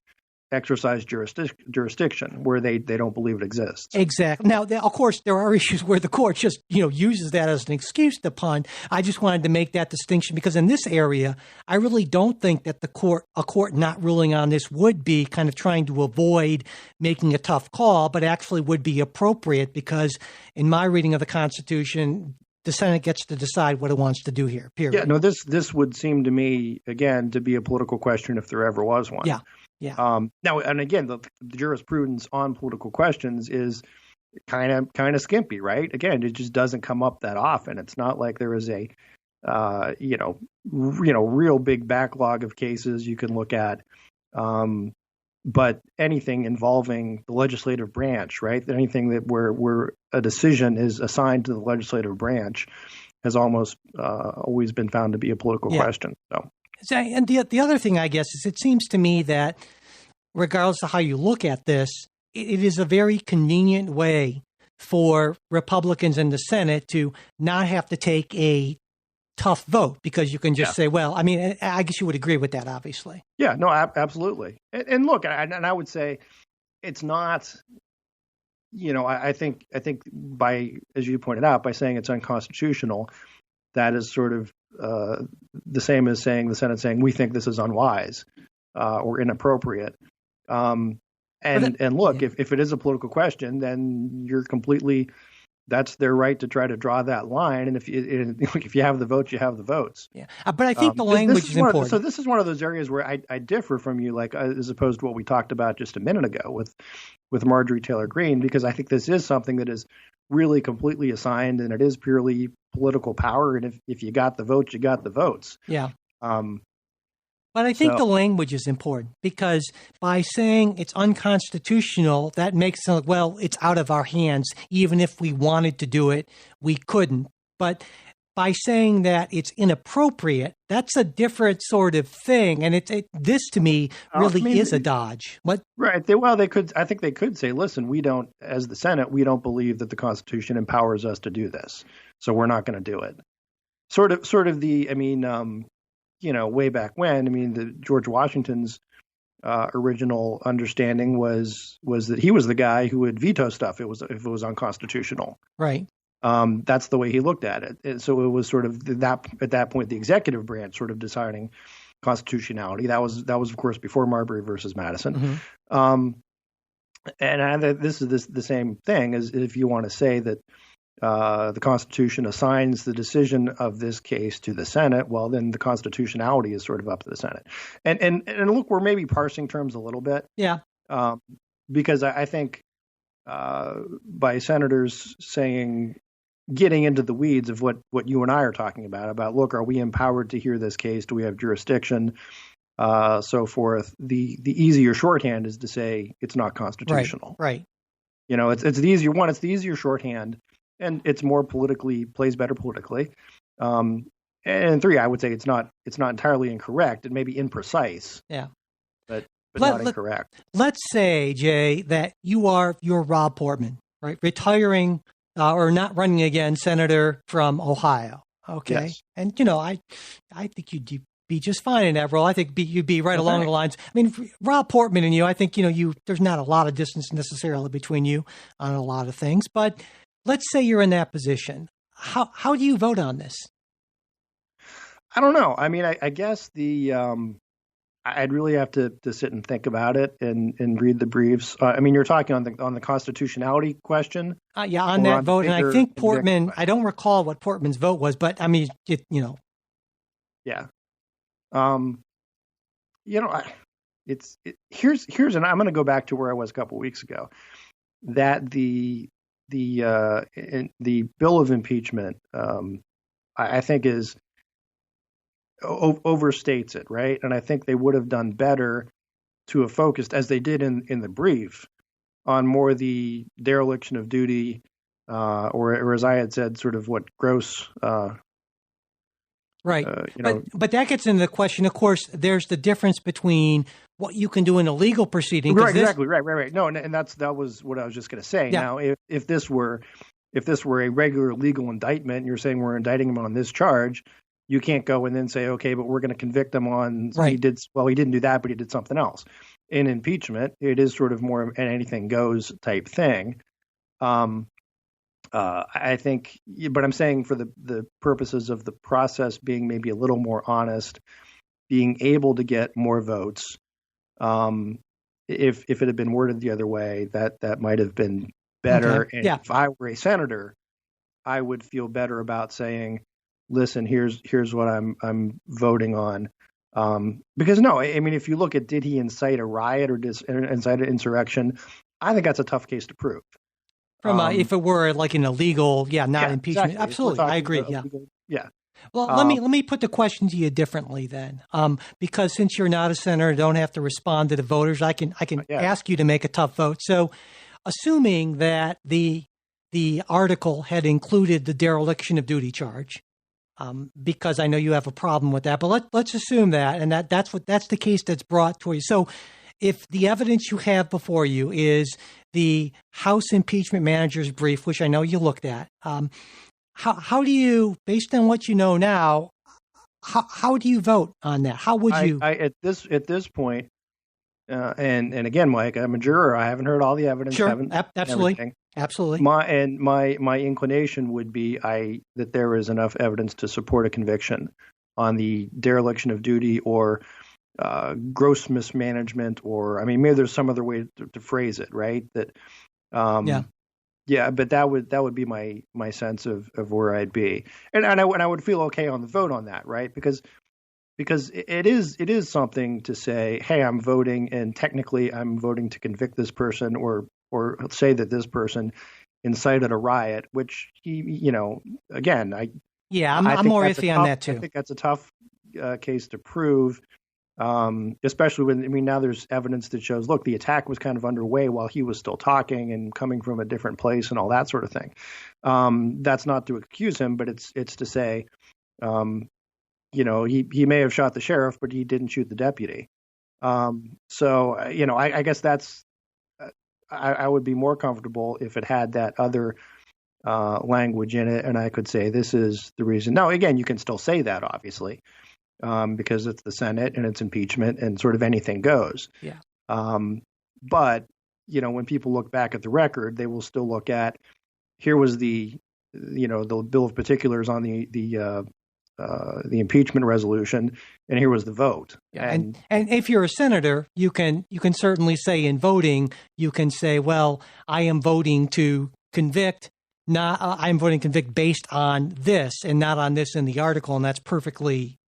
exercise jurisdiction where they don't believe it exists. Exactly. Now, of course, there are issues where the court just, uses that as an excuse to punt. I just wanted to make that distinction because in this area, I really don't think that a court not ruling on this would be kind of trying to avoid making a tough call, but actually would be appropriate because in my reading of the Constitution, the Senate gets to decide what it wants to do here, period. Yeah, no, this would seem to me, again, to be a political question if there ever was one. Yeah. Yeah. Now, and again, the jurisprudence on political questions is kind of skimpy, right? Again, it just doesn't come up that often. It's not like there is a, real big backlog of cases you can look at. But anything involving the legislative branch, right? Anything that where a decision is assigned to the legislative branch has almost always been found to be a political question. So, and the other thing, I guess, is it seems to me that regardless of how you look at this, it is a very convenient way for Republicans in the Senate to not have to take a tough vote because you can just say, well, I mean, I guess you would agree with that, obviously. Yeah, no, absolutely. And look, I would say it's not, I think by, as you pointed out, by saying it's unconstitutional, that is sort of the same as saying the Senate saying we think this is unwise or inappropriate. And look, if it is a political question, then you're completely, that's their right to try to draw that line. And if you have the votes, you have the votes. Yeah, but I think the language is important. So this is one of those areas where I differ from you, like as opposed to what we talked about just a minute ago with Marjorie Taylor Greene, because I think this is something that is really completely assigned, and it is purely political power. And if you got the votes, you got the votes. Yeah. But I think the language is important, because by saying it's unconstitutional, that makes it sound like, well, it's out of our hands. Even if we wanted to do it, we couldn't. But by saying that it's inappropriate, that's a different sort of thing. And this to me really is a dodge. What? Right. I think they could say, listen, we don't, as the Senate, we don't believe that the Constitution empowers us to do this. So we're not going to do it. Sort of the, way back when, the George Washington's original understanding was that he was the guy who would veto stuff if it was unconstitutional. Right. That's the way he looked at it. And so it was sort of that at that point, the executive branch sort of deciding constitutionality. That was of course before Marbury versus Madison. Mm-hmm. And this is the same thing as if you want to say that the Constitution assigns the decision of this case to the Senate, well, then the constitutionality is sort of up to the Senate. And look, we're maybe parsing terms a little bit. Yeah. Because I think by senators getting into the weeds of what you and I are talking about, look, are we empowered to hear this case? Do we have jurisdiction? So forth. The easier shorthand is to say it's not constitutional. Right. It's the easier one. It's the easier shorthand. And it's more plays better politically. And three, I would say it's not entirely incorrect. It may be imprecise. Yeah. But not incorrect. Let's say, Jay, that you're Rob Portman, right? Retiring or not running again, senator from Ohio. Okay. Yes. And, I think you'd be just fine in that role. I think you'd be right along the lines. Rob Portman and you, I think, there's not a lot of distance necessarily between you on a lot of things, but let's say you're in that position. How do you vote on this? I don't know. I guess I'd really have to sit and think about it and read the briefs. You're talking on the constitutionality question. Yeah, on that vote. And I think Portman, I don't recall what Portman's vote was, but Yeah. Here's, and I'm going to go back to where I was a couple of weeks ago, that the bill of impeachment, I think overstates it, right? And I think they would have done better to have focused, as they did in the brief, on more the dereliction of duty, or as I had said, sort of what gross. Right. But that gets into the question. Of course, there's the difference between what you can do in a legal proceeding. Right. Exactly. Right. No, and that was what I was just going to say. Yeah. Now, if this were a regular legal indictment, and you're saying we're indicting him on this charge, you can't go and then say, okay, but we're going to convict him on he didn't do that, but he did something else. In impeachment, it is sort of more an anything goes type thing. I think, but I'm saying for the purposes of the process being maybe a little more honest, being able to get more votes, if it had been worded the other way, that might have been better. Okay. And if I were a senator, I would feel better about saying, listen, here's what I'm voting on. Because if you look at, did he incite a riot or incite an insurrection? I think that's a tough case to prove. From if it were like an illegal, not impeachment. Exactly. Absolutely. I agree. Yeah. Well, let me put the question to you differently then. Because since you're not a senator, don't have to respond to the voters, I can ask you to make a tough vote. So assuming that the article had included the dereliction of duty charge, because I know you have a problem with that, but let's assume that, and that's the case that's brought to you. So if the evidence you have before you is the House impeachment manager's brief, which I know you looked at. How do you, based on what you know now, how do you vote on that? How would you? At this point, and again, Mike, I'm a juror. I haven't heard all the evidence. Sure, Haven't absolutely, everything. absolutely. My inclination would be that there is enough evidence to support a conviction on the dereliction of duty or gross mismanagement, or maybe there's some other way to phrase it, right? That, yeah, but that would be my sense of where I'd be, and I would feel okay on the vote on that, right? Because it is something to say, hey, I'm voting, and technically I'm voting to convict this person, or say that this person incited a riot, which again, I'm more iffy on that too. I think that's a tough case to prove. Especially when, now there's evidence that shows, look, the attack was kind of underway while he was still talking and coming from a different place and all that sort of thing. That's not to accuse him, but it's to say, he may have shot the sheriff, but he didn't shoot the deputy. So I guess that's, I would be more comfortable if it had that other language in it, and I could say this is the reason. Now, again, you can still say that, obviously. Because it's the Senate and it's impeachment and sort of anything goes. Yeah. But when people look back at the record, they will still look at, here was the bill of particulars on the impeachment resolution, and here was the vote. Yeah. And if you're a senator, you can certainly say in voting, you can say, well, I am voting to convict. I'm voting to convict based on this and not on this in the article, and that's perfectly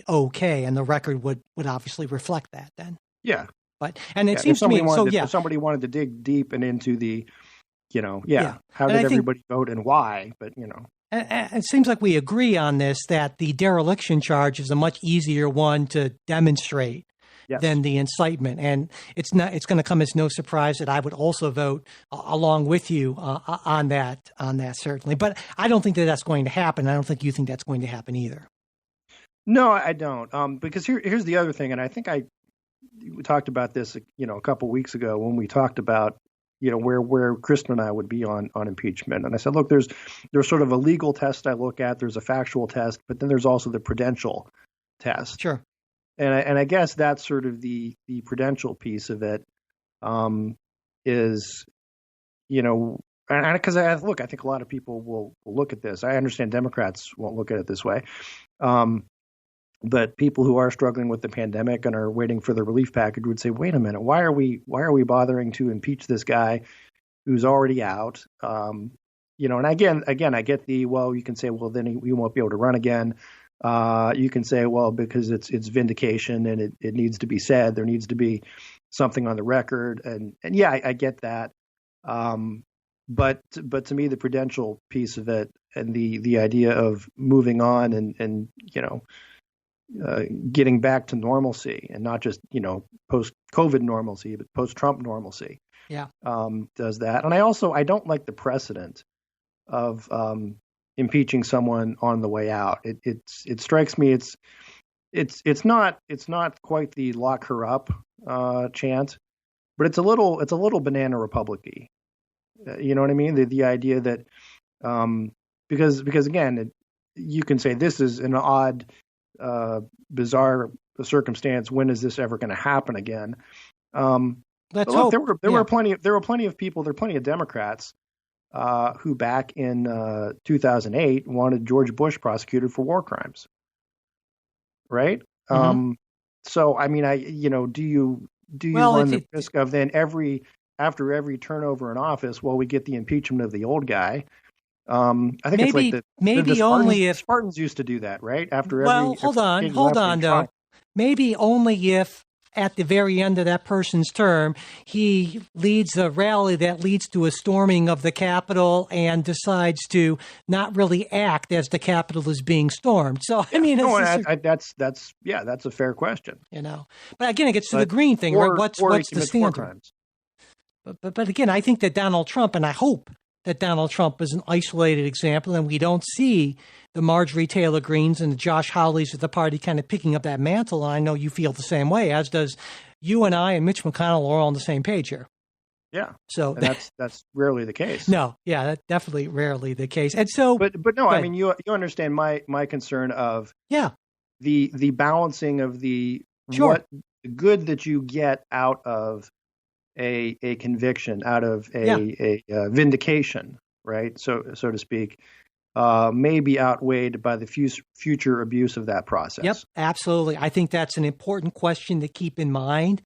okay, and the record would obviously reflect that then. Yeah. But it seems to me if somebody wanted to dig deep and into the how did everybody vote and why, but and it seems like we agree on this, that the dereliction charge is a much easier one to demonstrate than the incitement, and it's going to come as no surprise that I would also vote along with you on that certainly. But I don't think that's going to happen. I don't think you think that's going to happen either. No, I don't. Because here's the other thing, and I think we talked about this, a couple weeks ago when we talked about, where Kristen and I would be on impeachment. And I said, look, there's sort of a legal test I look at, there's a factual test, but then there's also the prudential test. Sure. And I guess that's sort of the prudential piece of it, is, because I think a lot of people will look at this. I understand Democrats won't look at it this way. But people who are struggling with the pandemic and are waiting for the relief package would say, wait a minute, why are we bothering to impeach this guy who's already out? And again, I get you can say, well, then he won't be able to run again. You can say, well, because it's vindication and it needs to be said, there needs to be something on the record. And yeah, I get that. But to me, the prudential piece of it and the idea of moving on and getting back to normalcy, and not just, post-COVID normalcy, but post-Trump normalcy. Yeah. Does that. And I don't like the precedent of impeaching someone on the way out. It strikes me it's not quite the lock her up chant, but it's a little banana republic-y. You know what I mean? The idea that because again, you can say this is an odd, bizarre circumstance. When is this ever going to happen again? Let's hope. There were plenty of people. There are plenty of Democrats who back in 2008 wanted George Bush prosecuted for war crimes. Right. Mm-hmm. So do you run the risk of then after every turnover in office, we get the impeachment of the old guy? I think it's like the Spartans used to do that, right? Hold on, though. Maybe only if at the very end of that person's term, he leads a rally that leads to a storming of the Capitol and decides to not really act as the Capitol is being stormed. So, that's a fair question. But again, it gets to the Greene thing, right? What's the standard? But again, I think that Donald Trump, and I hope that Donald Trump is an isolated example, and we don't see the Marjorie Taylor Greenes and the Josh Hawleys of the party kind of picking up that mantle. And I know you feel the same way, as does you and I and Mitch McConnell are all on the same page here. Yeah. So And that's rarely the case. no, yeah, that's definitely rarely the case. And so, But no, I Right. mean, you understand my concern of yeah, the balancing of the sure. what good that you get out of a conviction, out of Yeah. a vindication, right? So to speak, may be outweighed by the future abuse of that process. Yep, absolutely. I think that's an important question to keep in mind.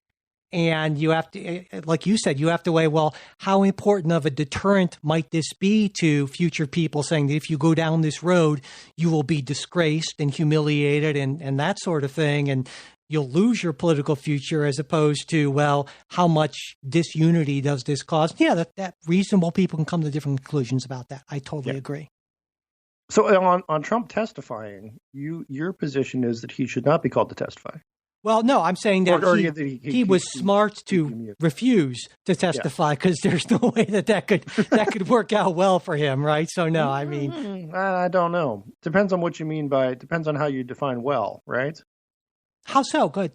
And you have to, like you said, you have to weigh, well, how important of a deterrent might this be to future people, saying that if you go down this road, you will be disgraced and humiliated and that sort of thing. And you'll lose your political future, as opposed to, well, how much disunity does this cause? Yeah, that reasonable people can come to different conclusions about that. I totally agree. So on Trump testifying, your position is that he should not be called to testify. Well, no, I'm saying that he was smart to refuse to testify, because there's no way that could work out well for him, right? So no, I mean, I don't know. Depends on what you mean by. Depends on how you define well, right? How so? Good.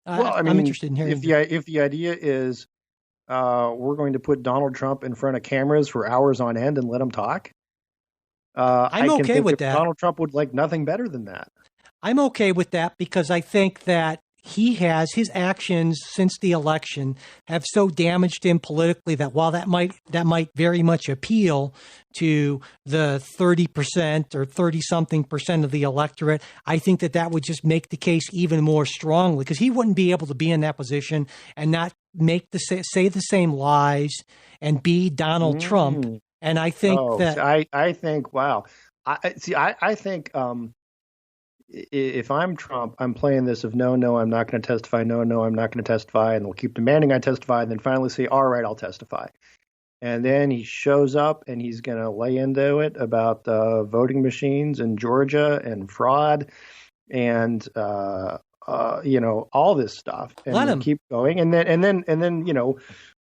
Well, I mean, I'm interested in hearing. If the idea is we're going to put Donald Trump in front of cameras for hours on end and let him talk, I'm okay with that. Donald Trump would like nothing better than that. I'm okay with that, because I think that his actions since the election have so damaged him politically that while that might very much appeal to the 30% or 30-something% of the electorate, I think that would just make the case even more strongly, because he wouldn't be able to be in that position and not say the same lies and be Donald Trump. And I think I think, wow. I think if I'm Trump, I'm playing this of no, I'm not going to testify. No, I'm not going to testify. And they'll keep demanding I testify, and then finally say, all right, I'll testify. And then he shows up and he's going to lay into it about voting machines in Georgia and fraud and, all this stuff. And let him keep going. And then,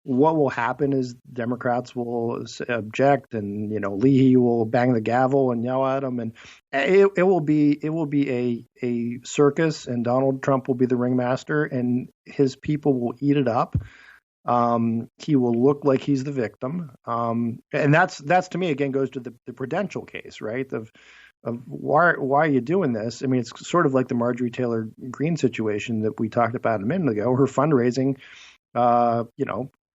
what will happen is Democrats will object, and Leahy will bang the gavel and yell at him, and it will be a circus, and Donald Trump will be the ringmaster, and his people will eat it up. He will look like he's the victim, and that's to me again goes to the prudential case, right? Of why are you doing this? I mean, it's sort of like the Marjorie Taylor Greene situation that we talked about a minute ago. Her fundraising,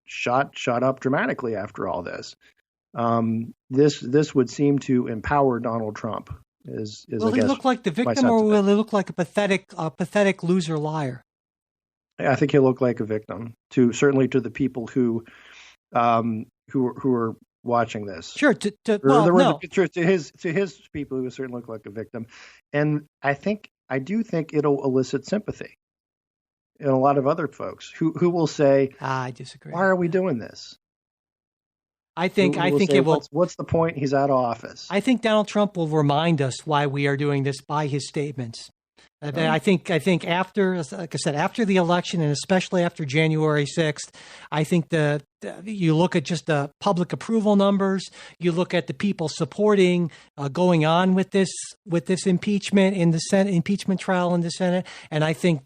shot up dramatically after all this. This would seem to empower Donald Trump. Will he look like the victim, or will he look like a pathetic loser liar? I think he'll look like a victim certainly to the people who are watching this. Sure. To his people, who certainly look like a victim, and I do think it'll elicit sympathy and a lot of other folks who will say, I disagree. Why are we doing this? I think it will. What's the point? He's out of office. I think Donald Trump will remind us why we are doing this by his statements. I think after, like I said, after the election, and especially after January 6th, I think you look at just the public approval numbers, you look at the people supporting going on with this impeachment in the Senate, impeachment trial in the Senate, and I think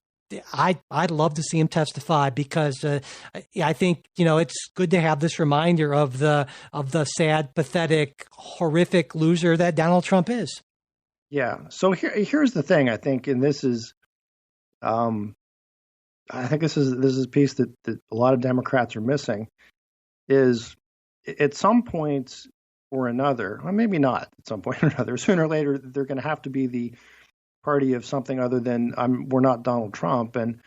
I'd love to see him testify, because I think it's good to have this reminder of the sad, pathetic, horrific loser that Donald Trump is. Yeah. So here's the thing. I think, and this is, I think this is a piece that a lot of Democrats are missing, is at some point or another, or maybe not at some point or another, sooner or later they're going to have to be the party of something other than we're not Donald Trump. And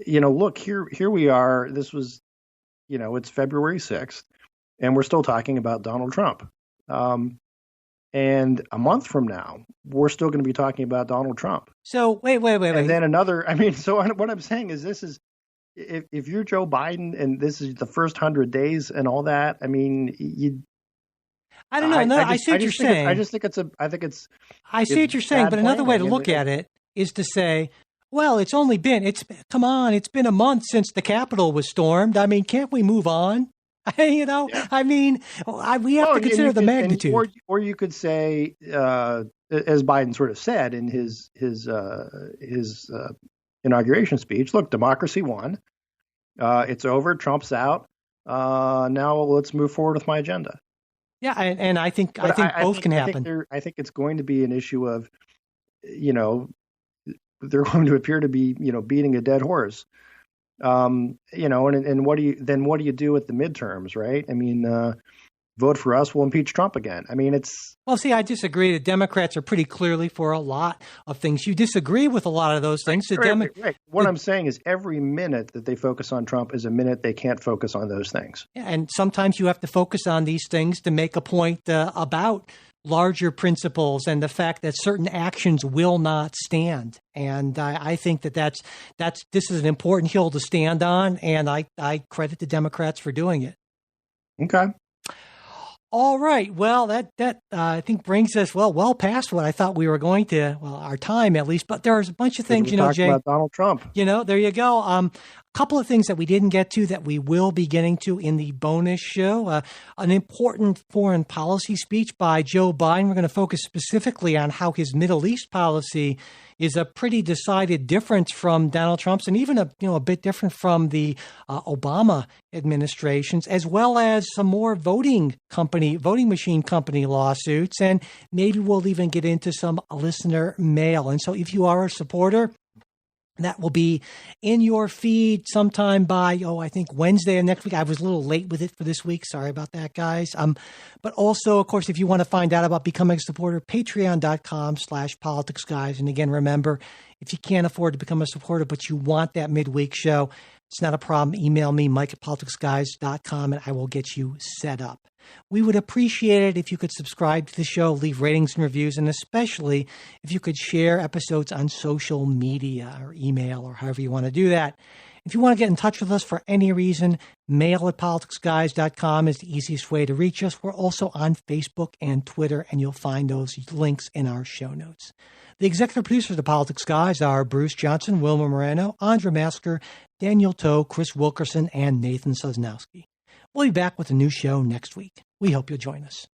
look, here we are. This was, it's February 6th, and we're still talking about Donald Trump. And a month from now, we're still going to be talking about Donald Trump. So wait. And then so what I'm saying is, this is, if you're Joe Biden and this is the first 100 days and all that, I mean, I don't know. I see what you're saying. I just think I see what you're saying, but another way to look at it is to say, well, it's been a month since the Capitol was stormed. I mean, can't we move on? Yeah. I mean, we have to consider the magnitude. Or you could say, as Biden sort of said in his inauguration speech, look, democracy won. It's over. Trump's out. Now let's move forward with my agenda. Yeah, and I think But both can happen. I think it's going to be an issue of, they're going to appear to be, beating a dead horse. And what do you do at the midterms, right? I mean, vote for us, we'll impeach Trump again. I mean, Well, see, I disagree. The Democrats are pretty clearly for a lot of things. You disagree with a lot of those things. Right. What I'm saying is every minute that they focus on Trump is a minute they can't focus on those things. And sometimes you have to focus on these things to make a point about larger principles and the fact that certain actions will not stand. And I think this is an important hill to stand on, and I credit the Democrats for doing it. Okay. All right. Well, that I think brings us well past what I thought we were going to. Well, our time at least. But there's a bunch of things, Jay. About Donald Trump. There you go. A couple of things that we didn't get to that we will be getting to in the bonus show. An important foreign policy speech by Joe Biden. We're going to focus specifically on how his Middle East policy is a pretty decided difference from Donald Trump's, and even a bit different from the Obama administrations, as well as some more voting machine company lawsuits, and maybe we'll even get into some listener mail. And so, if you are a supporter, that will be in your feed sometime by, I think Wednesday of next week. I was a little late with it for this week. Sorry about that, guys. But also, of course, if you want to find out about becoming a supporter, patreon.com/politicsguys. And again, remember, if you can't afford to become a supporter, but you want that midweek show, it's not a problem. Email me, mike@politicsguys.com, and I will get you set up. We would appreciate it if you could subscribe to the show, leave ratings and reviews, and especially if you could share episodes on social media or email or however you want to do that. If you want to get in touch with us for any reason, mail@politicsguys.com is the easiest way to reach us. We're also on Facebook and Twitter, and you'll find those links in our show notes. The executive producers of the Politics Guys are Bruce Johnson, Wilma Moreno, Andra Masker, Daniel Toe, Chris Wilkerson, and Nathan Sosnowski. We'll be back with a new show next week. We hope you'll join us.